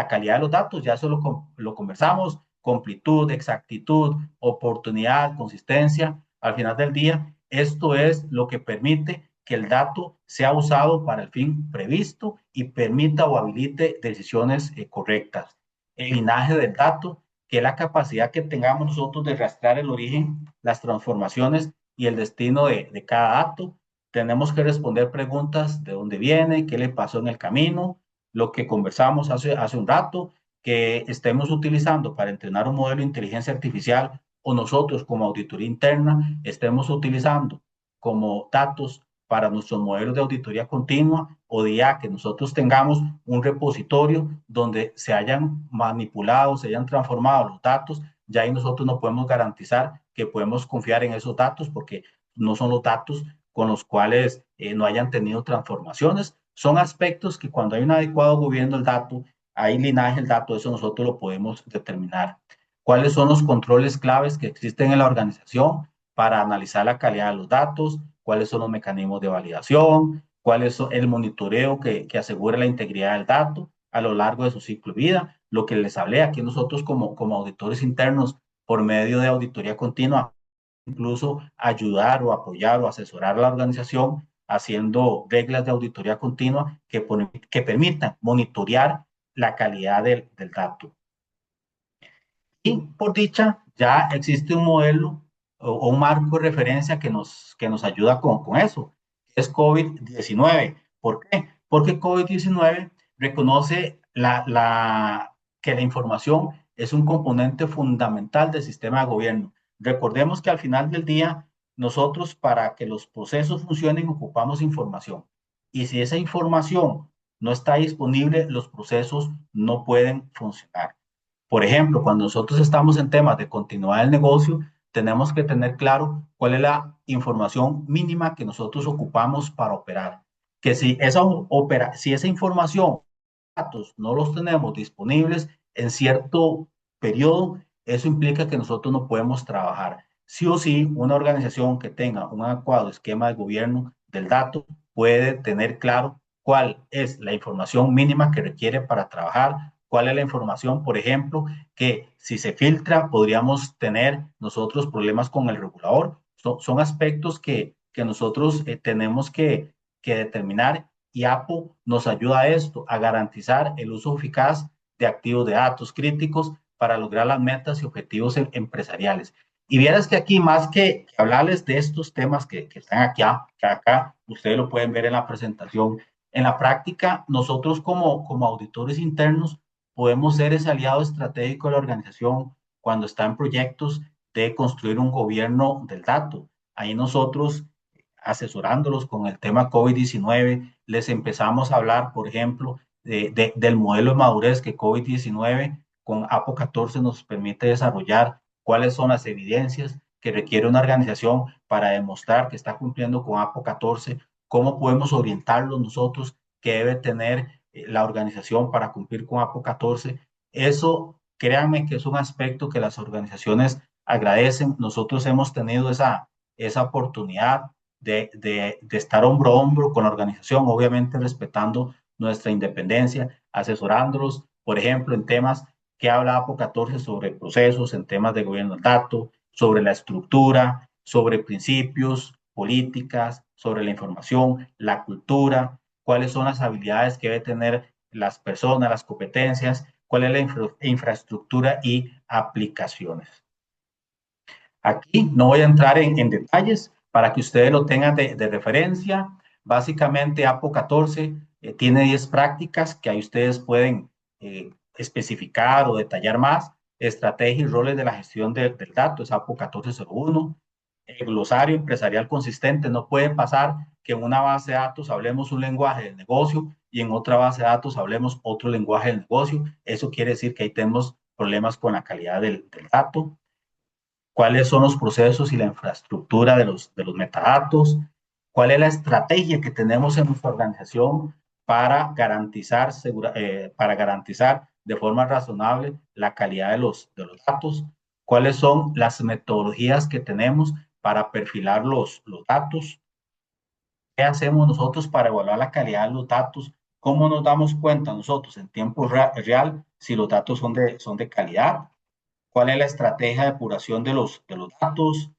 calidad de los datos, ya eso lo conversamos, completud, exactitud, oportunidad, consistencia. Al final del día, esto es lo que permite que el dato sea usado para el fin previsto y permita o habilite decisiones correctas. El linaje del dato, que es la capacidad que tengamos nosotros de rastrear el origen, las transformaciones y el destino de cada dato. Tenemos que responder preguntas de dónde viene, qué le pasó en el camino, lo que conversamos hace un rato, que estemos utilizando para entrenar un modelo de inteligencia artificial o nosotros como auditoría interna estemos utilizando como datos para nuestros modelos de auditoría continua o día que nosotros tengamos un repositorio donde se hayan manipulado, se hayan transformado los datos, ya ahí nosotros no podemos garantizar que podemos confiar en esos datos porque no son los datos con los cuales no hayan tenido transformaciones. Son aspectos que cuando hay un adecuado gobierno del dato, hay linaje del dato, eso nosotros lo podemos determinar. ¿Cuáles son los controles claves que existen en la organización para analizar la calidad de los datos? ¿Cuáles son los mecanismos de validación? ¿Cuál es el monitoreo que asegure la integridad del dato a lo largo de su ciclo de vida? Lo que les hablé aquí nosotros como auditores internos por medio de auditoría continua, incluso ayudar o apoyar o asesorar a la organización haciendo reglas de auditoría continua que permitan monitorear la calidad del dato. Y por dicha, ya existe un modelo o un marco de referencia que nos ayuda con eso. Es COVID-19. ¿Por qué? Porque COVID-19 reconoce que la información es un componente fundamental del sistema de gobierno. Recordemos que al final del día, nosotros para que los procesos funcionen ocupamos información. Y si esa información no está disponible, los procesos no pueden funcionar. Por ejemplo, cuando nosotros estamos en temas de continuidad del negocio, tenemos que tener claro cuál es la información mínima que nosotros ocupamos para operar. Que si esa información, datos, no los tenemos disponibles en cierto periodo, eso implica que nosotros no podemos trabajar. Sí o sí, una organización que tenga un adecuado esquema de gobierno del dato puede tener claro cuál es la información mínima que requiere para trabajar, cuál es la información, por ejemplo, que si se filtra podríamos tener nosotros problemas con el regulador. Son aspectos que nosotros tenemos que determinar y APO nos ayuda a esto, a garantizar el uso eficaz de activos de datos críticos para lograr las metas y objetivos empresariales. Y vieras que aquí, más que hablarles de estos temas que están aquí, que acá, ustedes lo pueden ver en la presentación, en la práctica, nosotros como auditores internos podemos ser ese aliado estratégico de la organización cuando está en proyectos de construir un gobierno del dato. Ahí nosotros, asesorándolos con el tema COVID-19, les empezamos a hablar, por ejemplo, del modelo de madurez que COVID-19 con APO 14 nos permite desarrollar, cuáles son las evidencias que requiere una organización para demostrar que está cumpliendo con APO 14, cómo podemos orientarlos nosotros, qué debe tener la organización para cumplir con APO 14. Eso, créanme que es un aspecto que las organizaciones agradecen. Nosotros hemos tenido esa oportunidad de estar hombro a hombro con la organización, obviamente respetando nuestra independencia, asesorándolos, por ejemplo, en temas que habla APO 14 sobre procesos, en temas de gobierno del dato, sobre la estructura, sobre principios, políticas, sobre la información, la cultura, cuáles son las habilidades que debe tener las personas, las competencias, cuál es la infraestructura y aplicaciones. Aquí no voy a entrar en detalles para que ustedes lo tengan de referencia. Básicamente, APO 14 tiene 10 prácticas que ahí ustedes pueden especificar o detallar más. Estrategia y roles de la gestión del dato es APO 1401. El glosario empresarial consistente. No puede pasar que en una base de datos hablemos un lenguaje del negocio y en otra base de datos hablemos otro lenguaje del negocio. Eso quiere decir que ahí tenemos problemas con la calidad del dato. ¿Cuáles son los procesos y la infraestructura de los metadatos? ¿Cuál es la estrategia que tenemos en nuestra organización para garantizar de forma razonable la calidad de los datos? ¿Cuáles son las metodologías que tenemos para perfilar los datos? ¿Qué hacemos nosotros para evaluar la calidad de los datos? ¿Cómo nos damos cuenta nosotros en tiempo real si los datos son de calidad? ¿Cuál es la estrategia de depuración de los datos?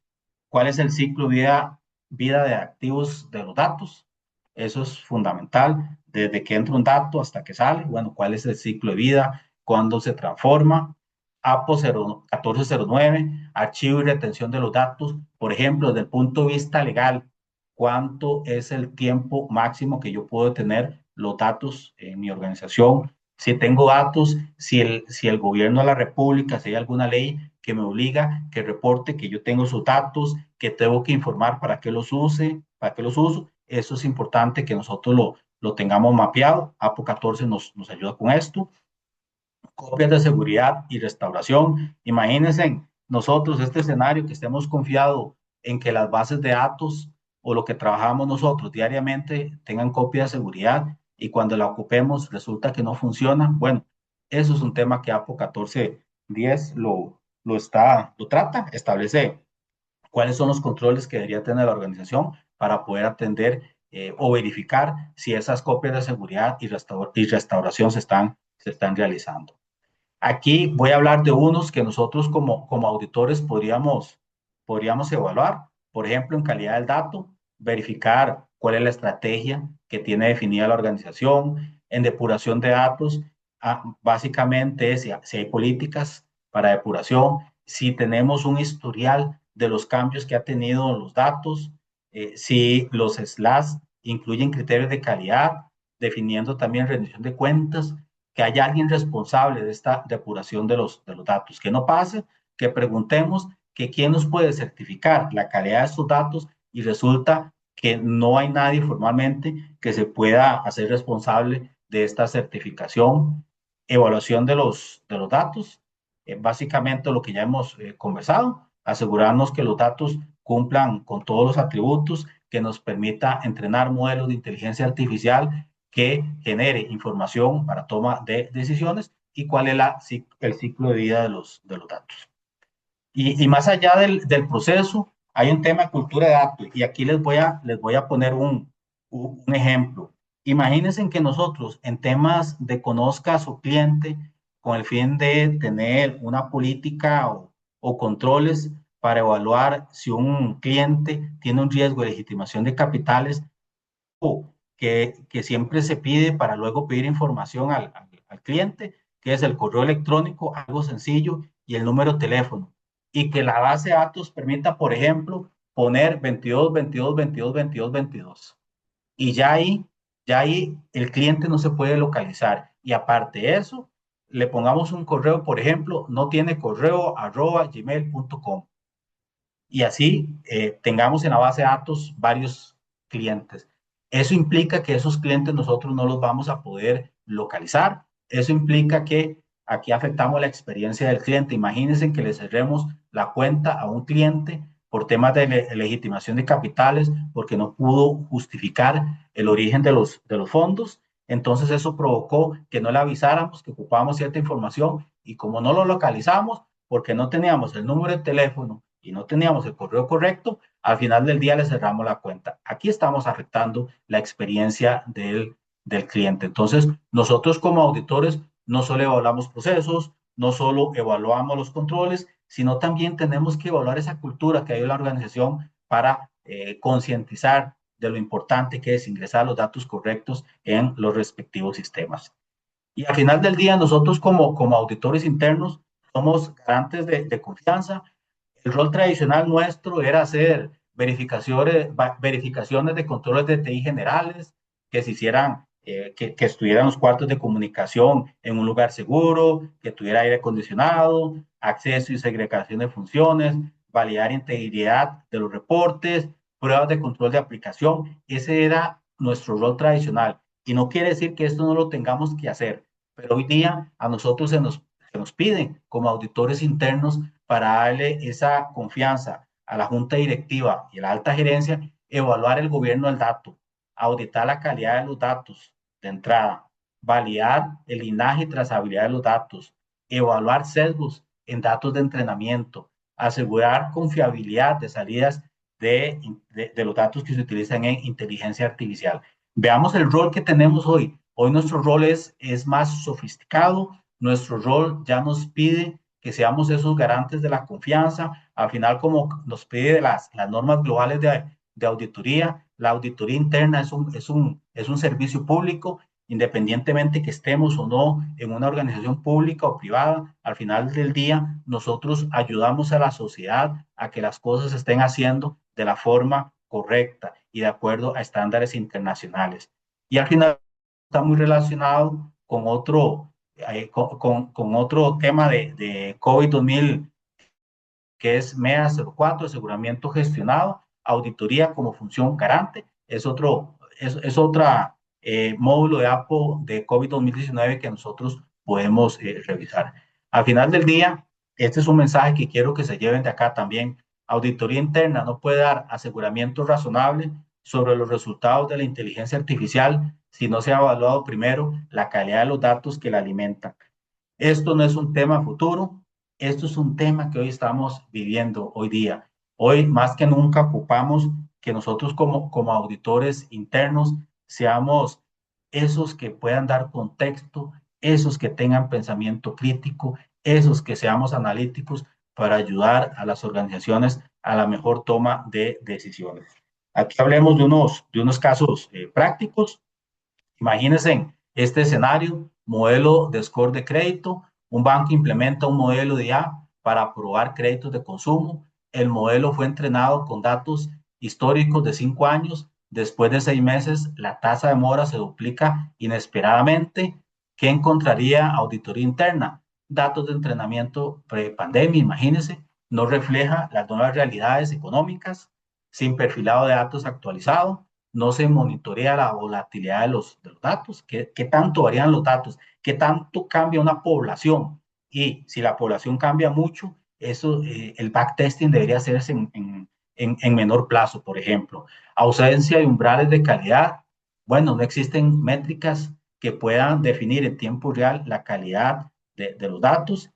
¿Cuál es el ciclo vida de activos de los datos? Eso es fundamental. Desde que entra un dato hasta que sale, bueno, ¿cuál es el ciclo de vida? ¿Cuándo se transforma? APO 1409, archivo y retención de los datos. Por ejemplo, desde el punto de vista legal, ¿cuánto es el tiempo máximo que yo puedo tener los datos en mi organización? Si tengo datos, si el gobierno de la República, si hay alguna ley que me obliga que reporte que yo tengo sus datos, que tengo que informar para qué los use, para qué los uso, eso es importante que nosotros lo tengamos mapeado. APO 14 nos ayuda con esto. Copias de seguridad y restauración. Imagínense nosotros este escenario que estemos confiados en que las bases de datos o lo que trabajamos nosotros diariamente tengan copia de seguridad y cuando la ocupemos resulta que no funciona. Bueno, eso es un tema que APO 1410 lo trata, establece cuáles son los controles que debería tener la organización para poder atender o verificar si esas copias de seguridad y restauración se están realizando. Aquí voy a hablar de unos que nosotros como auditores podríamos evaluar. Por ejemplo, en calidad del dato, verificar cuál es la estrategia que tiene definida la organización. En depuración de datos, básicamente si hay políticas para depuración, si tenemos un historial de los cambios que ha tenido los datos, si los SLAs incluyen criterios de calidad, definiendo también rendición de cuentas, que haya alguien responsable de esta depuración de los datos, que no pase, que preguntemos que quién nos puede certificar la calidad de estos datos y resulta que no hay nadie formalmente que se pueda hacer responsable de esta certificación, evaluación de los datos, básicamente lo que ya hemos conversado, asegurarnos que los datos cumplan con todos los atributos que nos permita entrenar modelos de inteligencia artificial que genere información para toma de decisiones y cuál es el ciclo de vida de los datos. Y más allá del proceso, hay un tema de cultura de datos y aquí les voy a poner un ejemplo. Imagínense que nosotros en temas de conozca a su cliente con el fin de tener una política o controles para evaluar si un cliente tiene un riesgo de legitimación de capitales que siempre se pide para luego pedir información al cliente, que es el correo electrónico, algo sencillo, y el número de teléfono. Y que la base de datos permita, por ejemplo, poner 22, 22, 22, 22, 22. Y ya ahí el cliente no se puede localizar. Y aparte de eso, le pongamos un correo, por ejemplo, no tiene correo @gmail.com. Y así tengamos en la base de datos varios clientes. Eso implica que esos clientes nosotros no los vamos a poder localizar. Eso implica que aquí afectamos la experiencia del cliente. Imagínense que le cerremos la cuenta a un cliente por temas de legitimación de capitales, porque no pudo justificar el origen de los fondos. Entonces eso provocó que no le avisáramos que ocupábamos cierta información y como no lo localizamos, porque no teníamos el número de teléfono y no teníamos el correo correcto, al final del día le cerramos la cuenta. Aquí estamos afectando la experiencia del cliente. Entonces, nosotros como auditores no solo evaluamos procesos, no solo evaluamos los controles, sino también tenemos que evaluar esa cultura que hay en la organización para concientizar de lo importante que es ingresar los datos correctos en los respectivos sistemas. Y al final del día, nosotros como auditores internos somos garantes de confianza. El rol tradicional nuestro era hacer verificaciones de controles de TI generales, que se hicieran, que estuvieran los cuartos de comunicación en un lugar seguro, que tuviera aire acondicionado, acceso y segregación de funciones, validar integridad de los reportes, pruebas de control de aplicación. Ese era nuestro rol tradicional. Y no quiere decir que esto no lo tengamos que hacer, pero hoy día a nosotros se nos pide como auditores internos para darle esa confianza a la junta directiva y a la alta gerencia, evaluar el gobierno del dato, auditar la calidad de los datos de entrada, validar el linaje y trazabilidad de los datos, evaluar sesgos en datos de entrenamiento, asegurar confiabilidad de salidas de los datos que se utilizan en inteligencia artificial. Veamos el rol que tenemos hoy. Hoy nuestro rol es más sofisticado, nuestro rol ya nos pide que seamos esos garantes de la confianza. Al final, como nos pide las normas globales de auditoría, la auditoría interna es un servicio público independientemente que estemos o no en una organización pública o privada, al final del día nosotros ayudamos a la sociedad a que las cosas se estén haciendo de la forma correcta y de acuerdo a estándares internacionales. Y al final está muy relacionado con otro tema de COVID-2000, que es MEA 04, aseguramiento gestionado, auditoría como función garante, es otra módulo de APO de COVID-2019 que nosotros podemos revisar. Al final del día, este es un mensaje que quiero que se lleven de acá también. Auditoría interna no puede dar aseguramiento razonable sobre los resultados de la inteligencia artificial si no se ha evaluado primero la calidad de los datos que la alimentan. Esto no es un tema futuro, esto es un tema que hoy estamos viviendo hoy día. Hoy más que nunca ocupamos que nosotros como auditores internos seamos esos que puedan dar contexto, esos que tengan pensamiento crítico, esos que seamos analíticos para ayudar a las organizaciones a la mejor toma de decisiones. Aquí hablemos de unos casos prácticos. Imagínense este escenario, modelo de score de crédito, un banco implementa un modelo de IA para aprobar créditos de consumo. El modelo fue entrenado con datos históricos de 5 años. Después de 6 meses, la tasa de mora se duplica inesperadamente. ¿Qué encontraría auditoría interna? Datos de entrenamiento pre-pandemia, imagínense, no refleja las nuevas realidades económicas, sin perfilado de datos actualizado, no se monitorea la volatilidad de los datos, qué tanto varían los datos, qué tanto cambia una población. Y si la población cambia mucho, el backtesting debería hacerse en menor plazo, por ejemplo. Ausencia de umbrales de calidad. Bueno, no existen métricas que puedan definir en tiempo real la calidad de los datos.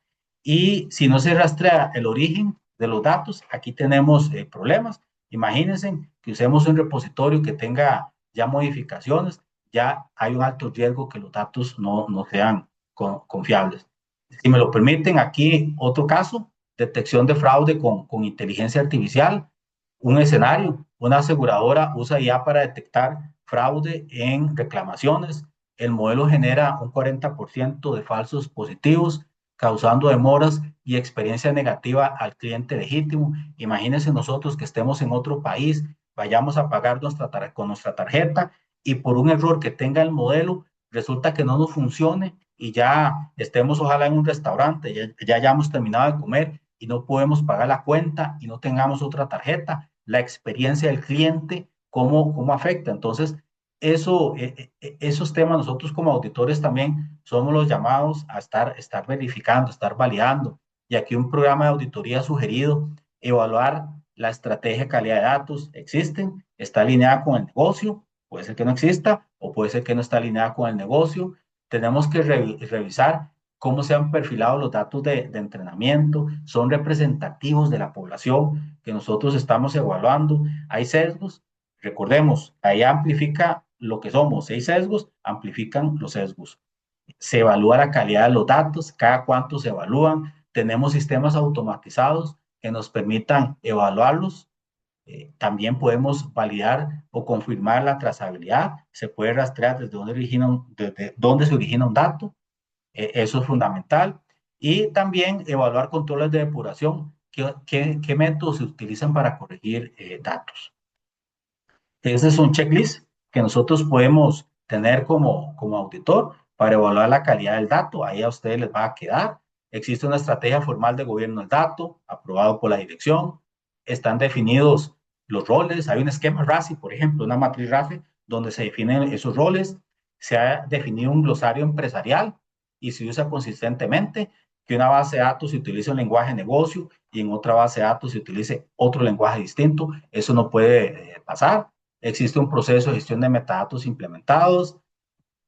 Y si no se rastrea el origen de los datos, aquí tenemos problemas. Imagínense que usemos un repositorio que tenga ya modificaciones, ya hay un alto riesgo que los datos no sean confiables. Si me lo permiten, aquí otro caso, detección de fraude con inteligencia artificial, un escenario, una aseguradora usa IA para detectar fraude en reclamaciones, el modelo genera un 40% de falsos positivos, causando demoras y experiencia negativa al cliente legítimo. Imagínense nosotros que estemos en otro país, vayamos a pagar con nuestra tarjeta y por un error que tenga el modelo, resulta que no nos funcione y ya estemos ojalá en un restaurante, ya hayamos terminado de comer y no podemos pagar la cuenta y no tengamos otra tarjeta, la experiencia del cliente, cómo afecta. Entonces, esos temas nosotros como auditores también somos los llamados a estar verificando, estar validando. Y aquí un programa de auditoría sugerido, evaluar la estrategia de calidad de datos, existen, está alineada con el negocio, puede ser que no exista o puede ser que no está alineada con el negocio. Tenemos que revisar cómo se han perfilado los datos de entrenamiento, son representativos de la población que nosotros estamos evaluando. Hay sesgos, recordemos, ahí amplifica lo que somos, 6 sesgos amplifican los sesgos. Se evalúa la calidad de los datos, cada cuánto se evalúan, tenemos sistemas automatizados que nos permitan evaluarlos. También podemos validar o confirmar la trazabilidad, se puede rastrear desde dónde se origina un dato, eso es fundamental. Y también evaluar controles de depuración, qué métodos se utilizan para corregir datos. Ese es un checklist que nosotros podemos tener como auditor para evaluar la calidad del dato. Ahí a ustedes les va a quedar. Existe una estrategia formal de gobierno del dato, aprobado por la dirección. Están definidos los roles. Hay un esquema RACI, por ejemplo, una matriz RACI, donde se definen esos roles. Se ha definido un glosario empresarial y se usa consistentemente que una base de datos se utilice un lenguaje de negocio y en otra base de datos se utilice otro lenguaje distinto. Eso no puede pasar. Existe un proceso de gestión de metadatos implementados,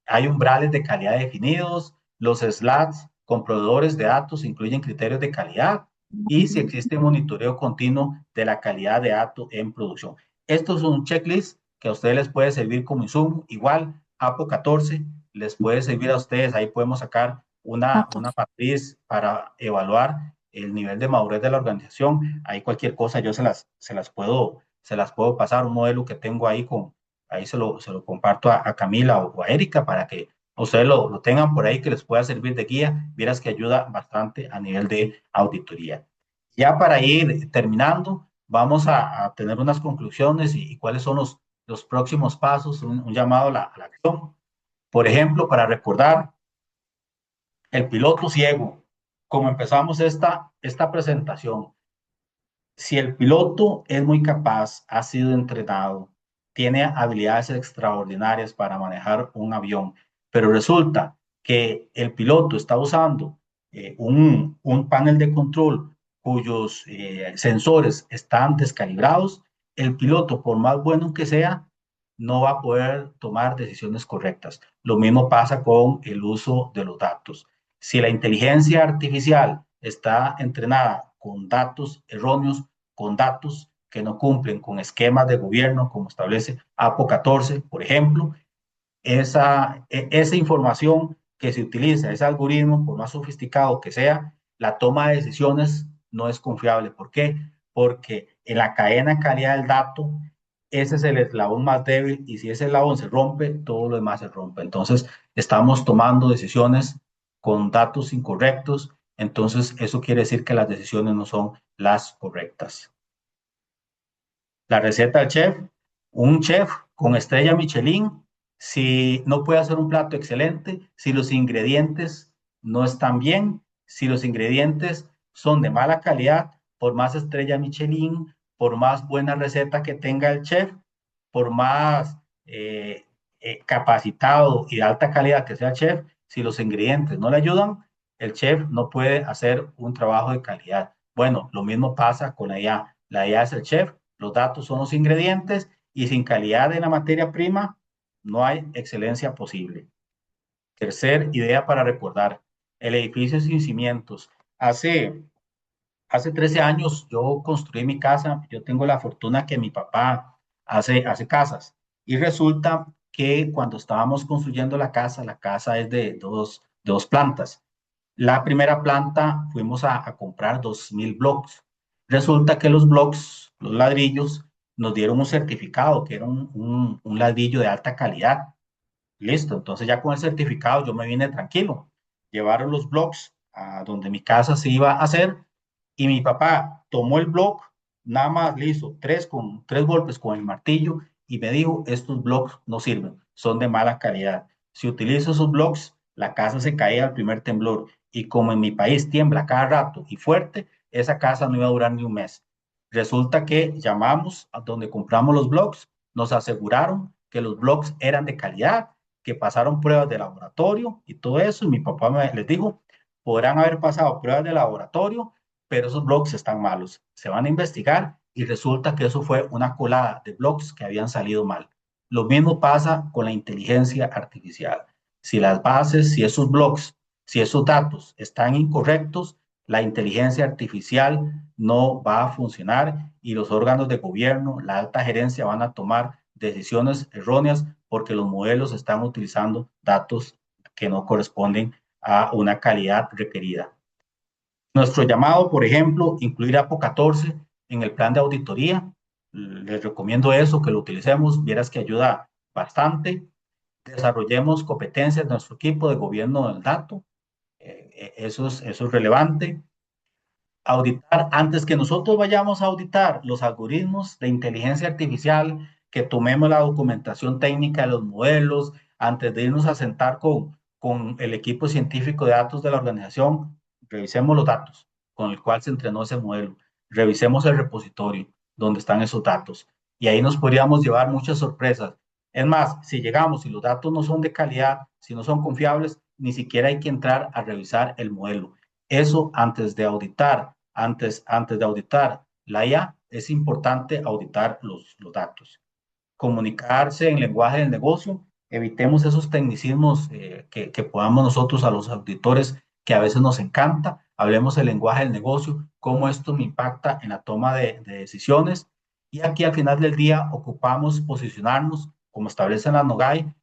hay umbrales de calidad definidos, los SLATs con proveedores de datos incluyen criterios de calidad y si existe monitoreo continuo de la calidad de datos en producción. Esto es un checklist que a ustedes les puede servir como insumo. Igual, APO 14 les puede servir a ustedes. Ahí podemos sacar una matriz para evaluar el nivel de madurez de la organización. Ahí cualquier cosa yo se las puedo pasar un modelo que tengo ahí ahí se lo comparto a Camila o a Erika para que ustedes lo tengan por ahí que les pueda servir de guía, vieras que ayuda bastante a nivel de auditoría. Ya para ir terminando, vamos a tener unas conclusiones y cuáles son los próximos pasos, un llamado a la acción. Por ejemplo, para recordar el piloto ciego, como empezamos esta presentación, si el piloto es muy capaz, ha sido entrenado, tiene habilidades extraordinarias para manejar un avión, pero resulta que el piloto está usando un panel de control cuyos sensores están descalibrados, el piloto, por más bueno que sea, no va a poder tomar decisiones correctas. Lo mismo pasa con el uso de los datos. Si la inteligencia artificial está entrenada con datos erróneos, con datos que no cumplen con esquemas de gobierno, como establece APO 14, por ejemplo, esa información que se utiliza, ese algoritmo, por más sofisticado que sea, la toma de decisiones no es confiable. ¿Por qué? Porque en la cadena de calidad del dato, ese es el eslabón más débil y si ese eslabón se rompe, todo lo demás se rompe. Entonces, estamos tomando decisiones con datos incorrectos, entonces eso quiere decir que las decisiones no son las correctas. La receta del chef, un chef con estrella Michelin, si no puede hacer un plato excelente, si los ingredientes no están bien, si los ingredientes son de mala calidad, por más estrella Michelin, por más buena receta que tenga el chef, por más capacitado y de alta calidad que sea el chef, si los ingredientes no le ayudan, el chef no puede hacer un trabajo de calidad. Bueno, lo mismo pasa con la IA. La IA es el chef, los datos son los ingredientes y sin calidad de la materia prima no hay excelencia posible. Tercer idea para recordar, el edificio sin cimientos. Hace 13 años yo construí mi casa, yo tengo la fortuna que mi papá hace casas y resulta que cuando estábamos construyendo la casa es de dos plantas. La primera planta fuimos a comprar 2.000 blocks. Resulta que los blocks, los ladrillos, nos dieron un certificado que era un ladrillo de alta calidad. Listo, entonces ya con el certificado yo me vine tranquilo. Llevaron los blocks a donde mi casa se iba a hacer y mi papá tomó el block, nada más le hizo tres golpes con el martillo y me dijo, estos blocks no sirven, son de mala calidad. Si utilizo esos blocks, la casa se caía al primer temblor y como en mi país tiembla cada rato y fuerte, esa casa no iba a durar ni un mes. Resulta que llamamos a donde compramos los blocks, nos aseguraron que los blocks eran de calidad, que pasaron pruebas de laboratorio y todo eso, y mi papá les dijo, podrán haber pasado pruebas de laboratorio, pero esos blogs están malos. Se van a investigar y resulta que eso fue una colada de blogs que habían salido mal. Lo mismo pasa con la inteligencia artificial. Si las bases, si esos blogs, si esos datos están incorrectos, la inteligencia artificial no va a funcionar y los órganos de gobierno, la alta gerencia van a tomar decisiones erróneas porque los modelos están utilizando datos que no corresponden a una calidad requerida. Nuestro llamado, por ejemplo, incluir APO 14 en el plan de auditoría. Les recomiendo eso, que lo utilicemos, vieras que ayuda bastante. Desarrollemos competencias de nuestro equipo de gobierno del dato, eso es relevante. Auditar, antes que nosotros vayamos a auditar los algoritmos de inteligencia artificial, que tomemos la documentación técnica de los modelos, antes de irnos a sentar con el equipo científico de datos de la organización, revisemos los datos con el cual se entrenó ese modelo, revisemos el repositorio donde están esos datos y ahí nos podríamos llevar muchas sorpresas. Es más, si llegamos y los datos no son de calidad, si no son confiables, ni siquiera hay que entrar a revisar el modelo. Eso antes de auditar, antes de auditar la IA, es importante auditar los datos. Comunicarse en lenguaje del negocio, evitemos esos tecnicismos que podamos nosotros a los auditores que a veces nos encanta, hablemos el lenguaje del negocio, cómo esto me impacta en la toma de decisiones y aquí al final del día ocupamos posicionarnos, como establecen las NOGAI,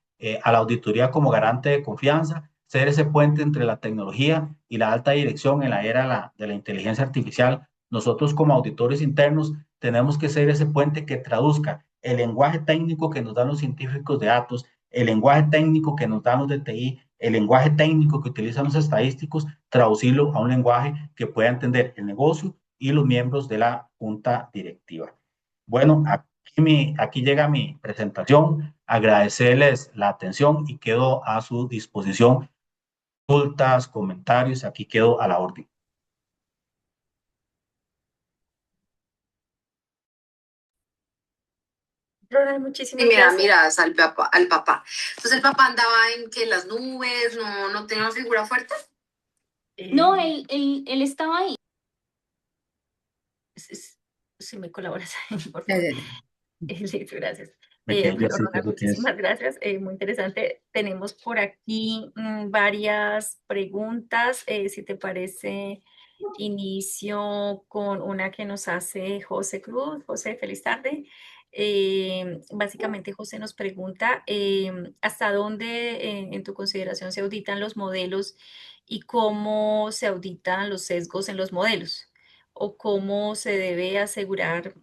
a la auditoría como garante de confianza, ser ese puente entre la tecnología y la alta dirección en la era de la inteligencia artificial. Nosotros como auditores internos tenemos que ser ese puente que traduzca el lenguaje técnico que nos dan los científicos de datos, el lenguaje técnico que nos dan los de TI, el lenguaje técnico que utilizan los estadísticos, traducirlo a un lenguaje que pueda entender el negocio y los miembros de la junta directiva. Bueno, aquí llega mi presentación. Agradecerles la atención y quedo a su disposición. Consultas, comentarios, aquí quedo a la orden. Ronald, Y muchísimas me da gracias. miradas al papá, al papá. Entonces el papá andaba en que las nubes, no tenía una figura fuerte. No, él estaba ahí. Si me colaboras, por Ya, favor. ya, ya. Listo, gracias. Me quedé yo Bueno, así, ¿qué es Ronald, lo que es? muchísimas gracias. Muy interesante. Tenemos por aquí varias preguntas. Si te parece, inicio con una que nos hace José Cruz. José, feliz tarde. Básicamente, José nos pregunta, ¿hasta dónde, en tu consideración, se auditan los modelos y cómo se auditan los sesgos en los modelos? ¿O cómo se debe asegurar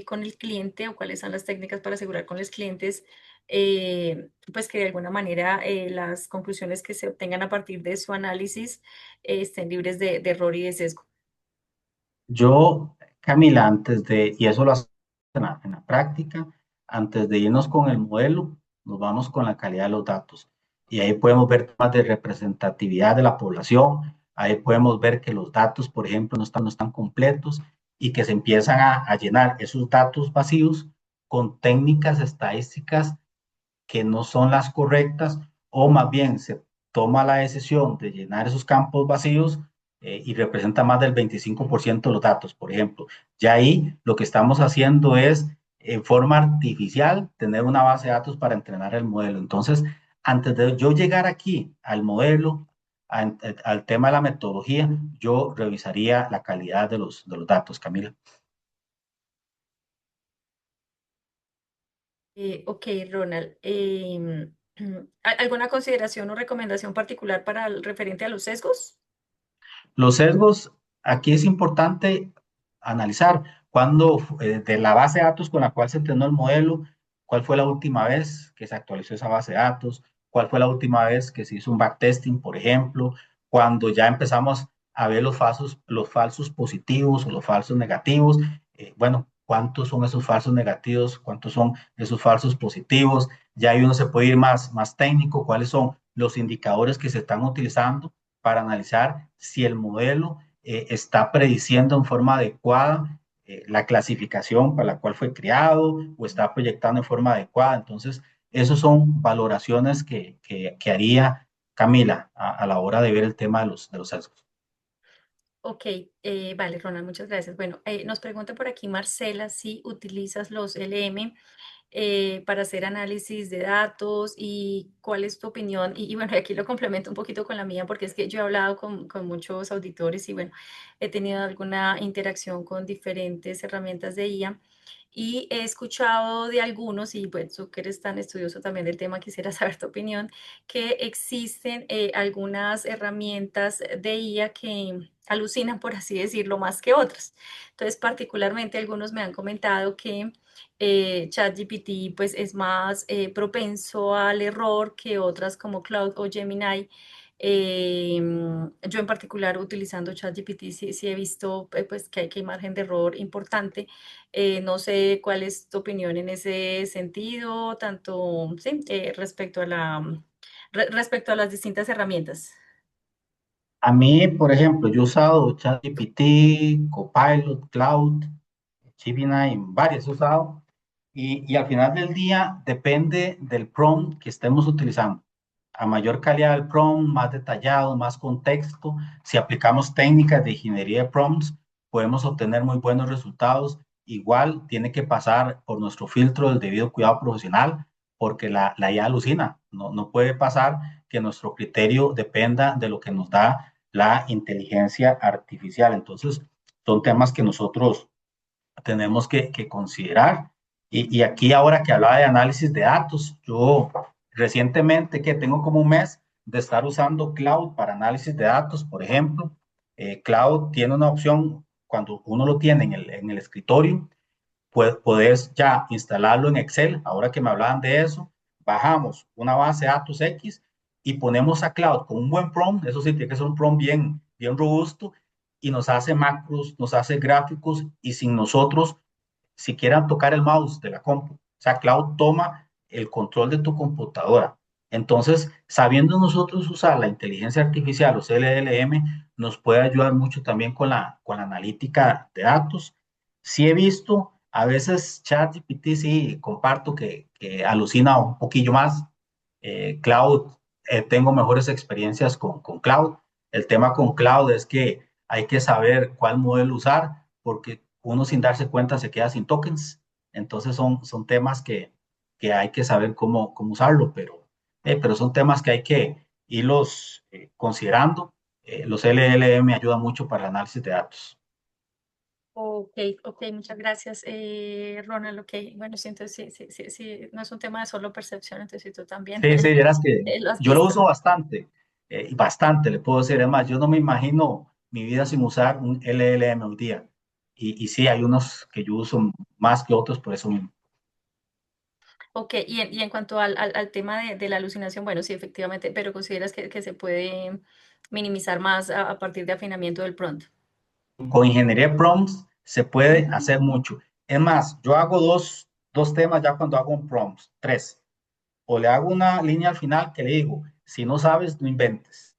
con el cliente o cuáles son las técnicas para asegurar con los clientes, pues que de alguna manera las conclusiones que se obtengan a partir de su análisis estén libres de error y de sesgo? Yo, Camila, y eso lo hacemos en la práctica, antes de irnos con el modelo, nos vamos con la calidad de los datos. Y ahí podemos ver temas de representatividad de la población, ahí podemos ver que los datos, por ejemplo, no están completos y que se empiezan a llenar esos datos vacíos con técnicas estadísticas que no son las correctas, o más bien se toma la decisión de llenar esos campos vacíos y representa más del 25% de los datos, por ejemplo. Ya ahí lo que estamos haciendo es, en forma artificial, tener una base de datos para entrenar el modelo. Entonces, antes de yo llegar aquí al modelo, al tema de la metodología, yo revisaría la calidad de los datos, Camila. Ok, Ronald. ¿Alguna consideración o recomendación particular para el referente a los sesgos? Los sesgos, aquí es importante analizar cuándo, de la base de datos con la cual se entrenó el modelo, cuál fue la última vez que se actualizó esa base de datos, cuál fue la última vez que se hizo un backtesting, por ejemplo, cuando ya empezamos a ver los falsos positivos o los falsos negativos. Bueno, ¿cuántos son esos falsos negativos? ¿Cuántos son esos falsos positivos? Ya ahí uno se puede ir más técnico, cuáles son los indicadores que se están utilizando para analizar si el modelo está prediciendo en forma adecuada la clasificación para la cual fue creado o está proyectando en forma adecuada. Entonces, esas son valoraciones que haría Camila a la hora de ver el tema de los sesgos. Ok, vale, Ronald, muchas gracias. Bueno, nos pregunta por aquí Marcela si utilizas los LM para hacer análisis de datos y cuál es tu opinión. Y bueno, aquí lo complemento un poquito con la mía porque es que yo he hablado con muchos auditores y bueno, he tenido alguna interacción con diferentes herramientas de IA. Y he escuchado de algunos, y pues tú que eres tan estudioso también del tema, quisiera saber tu opinión, que existen algunas herramientas de IA que alucinan, por así decirlo, más que otras. Entonces, particularmente algunos me han comentado que ChatGPT pues es más propenso al error que otras como Claude o Gemini. Yo en particular utilizando ChatGPT sí he visto pues que hay margen de error importante. No sé cuál es tu opinión en ese sentido, tanto sí, respecto a respecto a las distintas herramientas. A mí, por ejemplo, yo he usado ChatGPT, Copilot, Cloud, Gemini, varias he usado, y al final del día depende del prompt que estemos utilizando. A mayor calidad del prompt, más detallado, más contexto, si aplicamos técnicas de ingeniería de prompts, podemos obtener muy buenos resultados. Igual tiene que pasar por nuestro filtro del debido cuidado profesional, porque la IA alucina. No puede pasar que nuestro criterio dependa de lo que nos da la inteligencia artificial. Entonces, son temas que nosotros tenemos que considerar. Y aquí ahora que hablaba de análisis de datos, yo recientemente que tengo como un mes de estar usando Cloud para análisis de datos, por ejemplo, Cloud tiene una opción cuando uno lo tiene en el escritorio, puedes ya instalarlo en Excel, ahora que me hablaban de eso, bajamos una base de datos X y ponemos a Cloud con un buen prompt, eso sí, tiene que ser un prompt bien robusto, y nos hace macros, nos hace gráficos, y sin nosotros siquiera tocar el mouse de la compu. O sea, Cloud toma el control de tu computadora. Entonces, sabiendo nosotros usar la inteligencia artificial o CLLM, nos puede ayudar mucho también con la analítica de datos. Sí he visto, a veces ChatGPT sí comparto que alucina un poquillo más. Cloud, tengo mejores experiencias con Cloud. El tema con Cloud es que hay que saber cuál modelo usar, porque uno sin darse cuenta se queda sin tokens. Entonces son temas que hay que saber cómo usarlo, pero son temas que hay que irlos considerando. Los LLM ayudan mucho para el análisis de datos. Ok, ok, muchas gracias, Ronald. Ok, bueno, sí, entonces sí, no es un tema de solo percepción, entonces sí, tú también Sí, sí, verás que lo has yo lo uso visto. bastante, y bastante, le puedo decir. Es más, yo no me imagino mi vida sin usar un LLM hoy día. Y sí, hay unos que yo uso más que otros por eso mismo. Ok, y en cuanto al tema de la alucinación, bueno, sí, efectivamente, pero consideras que se puede minimizar más a partir de afinamiento del prompt. Con ingeniería de prompts se puede hacer mucho. Es más, yo hago dos temas ya cuando hago un prompt, tres. O le hago una línea al final que le digo, si no sabes, no inventes.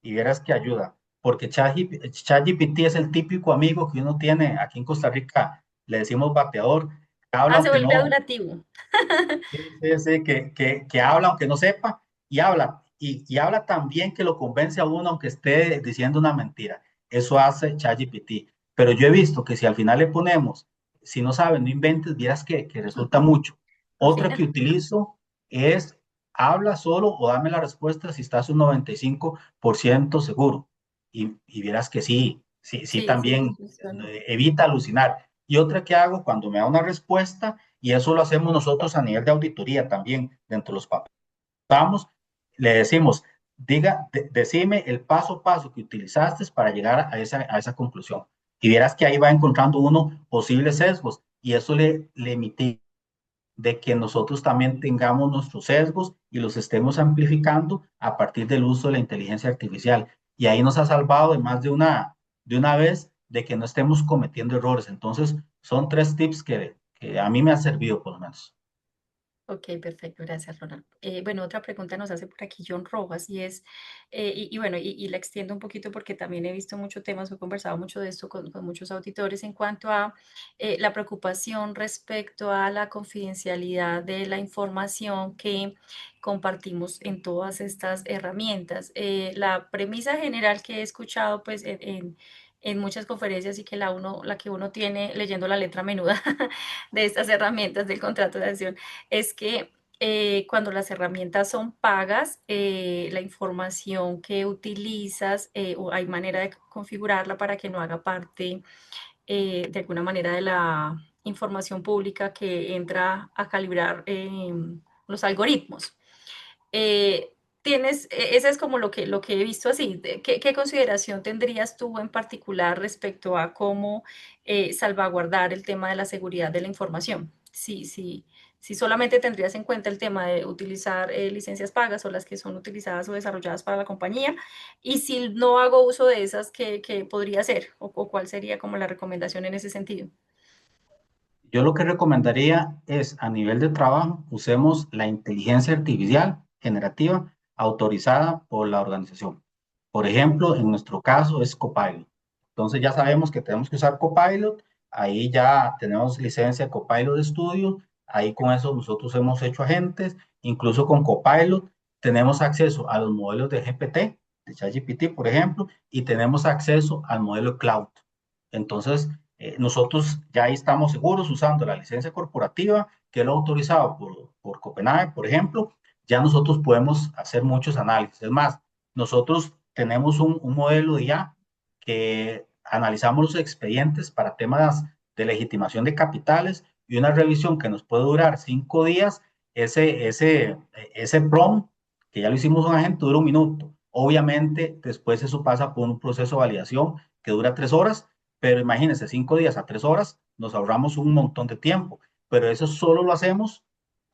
Y verás que ayuda. Porque ChatGPT es el típico amigo que uno tiene aquí en Costa Rica, le decimos bateador, que habla Ah, se aunque vuelve no, adulativo. sí, sí, sí, que habla aunque no sepa, y habla. Y habla tan bien que lo convence a uno aunque esté diciendo una mentira. Eso hace ChatGPT. Pero yo he visto que si al final le ponemos, si no sabes, no inventes, vieras que resulta Ujú, mucho. Otra que afina. utilizo es habla solo o dame la respuesta si estás un 95% seguro. Y vieras que sí, sí, sí Sí, sí, sí, también funciona. evita alucinar. Y otra que hago cuando me da una respuesta, y eso lo hacemos nosotros a nivel de auditoría también, dentro de los papeles. Vamos, le decimos, decime el paso a paso que utilizaste para llegar a esa conclusión. Y verás que ahí va encontrando uno posibles sesgos, y eso le mitiga de que nosotros también tengamos nuestros sesgos y los estemos amplificando a partir del uso de la inteligencia artificial. Y ahí nos ha salvado de más de una vez de que no estemos cometiendo errores. Entonces, son tres tips que a mí me ha servido por lo menos. Ok, perfecto, gracias, Ronald. Bueno, otra pregunta nos hace por aquí John Rojas y es, y bueno, y la extiendo un poquito porque también he visto muchos temas, he conversado mucho de esto con muchos auditores en cuanto a la preocupación respecto a la confidencialidad de la información que compartimos en todas estas herramientas. La premisa general que he escuchado pues en muchas conferencias y que la que uno tiene leyendo la letra menuda de estas herramientas del contrato de acción es que cuando las herramientas son pagas, la información que utilizas, o hay manera de configurarla para que no haga parte de alguna manera de la información pública que entra a calibrar los algoritmos. Eh, ese es como lo que he visto así. ¿Qué consideración tendrías tú en particular respecto a cómo salvaguardar el tema de la seguridad de la información? Si solamente tendrías en cuenta el tema de utilizar licencias pagas o las que son utilizadas o desarrolladas para la compañía, y si no hago uso de esas, ¿qué podría hacer? O cuál sería como la recomendación en ese sentido? Yo lo que recomendaría es, a nivel de trabajo, usemos la inteligencia artificial generativa autorizada por la organización. Por ejemplo, en nuestro caso es Copilot. Entonces ya sabemos que tenemos que usar Copilot. Ahí ya tenemos licencia Copilot Studio. Ahí con eso nosotros hemos hecho agentes. Incluso con Copilot tenemos acceso a los modelos de GPT, de ChatGPT, por ejemplo, y tenemos acceso al modelo Cloud. Entonces, nosotros ya ahí estamos seguros usando la licencia corporativa, que es lo autorizado por Copenhague, por ejemplo. Ya nosotros podemos hacer muchos análisis. Es más, nosotros tenemos un modelo de IA que analizamos los expedientes para temas de legitimación de capitales, y una revisión que nos puede durar 5 días. Ese prompt, que ya lo hicimos un agente, dura un minuto. Obviamente, después eso pasa por un proceso de validación que dura 3 horas, pero imagínense, 5 días a 3 horas, nos ahorramos un montón de tiempo. Pero eso solo lo hacemos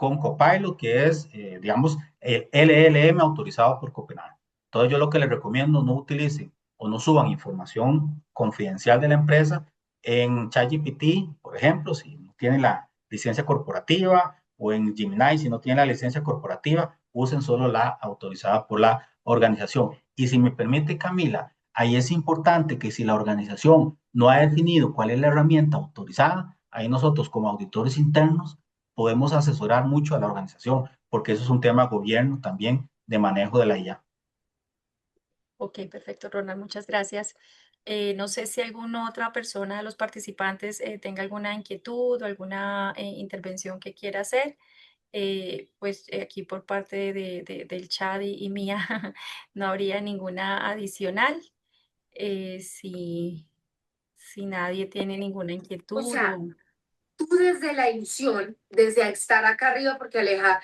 con Copilot, que es, digamos, el LLM autorizado por Copenhague. Entonces yo lo que les recomiendo, no utilicen o no suban información confidencial de la empresa en ChatGPT, por ejemplo, si no tienen la licencia corporativa, o en Gemini, si no tienen la licencia corporativa, usen solo la autorizada por la organización. Y si me permite, Camila, ahí es importante que si la organización no ha definido cuál es la herramienta autorizada, ahí nosotros como auditores internos podemos asesorar mucho a la organización, porque eso es un tema de gobierno también de manejo de la IA. Ok, perfecto, Ronald, muchas gracias. No sé si alguna otra persona de los participantes tenga alguna inquietud o alguna intervención que quiera hacer. Pues aquí por parte del chat y mía no habría ninguna adicional. Si nadie tiene ninguna O inquietud sea, tú desde la ilusión, desde estar acá arriba, porque Aleja,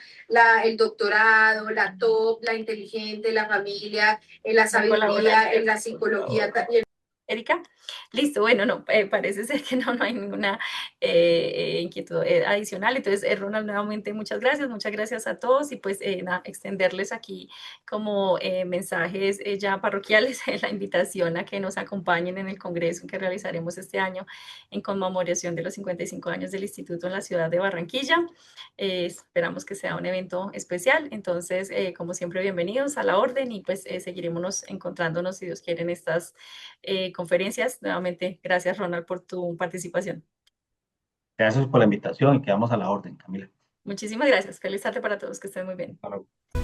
el doctorado, la top, la inteligente, la familia, la ¿me colaboras, sabiduría, en la por psicología, favor? Erika, listo, bueno, no, parece ser que no hay ninguna inquietud adicional. Entonces, Ronald, nuevamente muchas gracias a todos y pues nada, extenderles aquí como mensajes ya parroquiales la invitación a que nos acompañen en el congreso que realizaremos este año en conmemoración de los 55 años del Instituto en la ciudad de Barranquilla. Esperamos que sea un evento especial, entonces, como siempre, bienvenidos a la orden y pues seguiremos encontrándonos, si Dios quiere, en estas conferencias. Nuevamente, gracias Ronald por tu participación. Gracias por la invitación y quedamos a la orden, Camila. Muchísimas gracias. Feliz tarde para todos. Que estén muy bien. Hasta luego.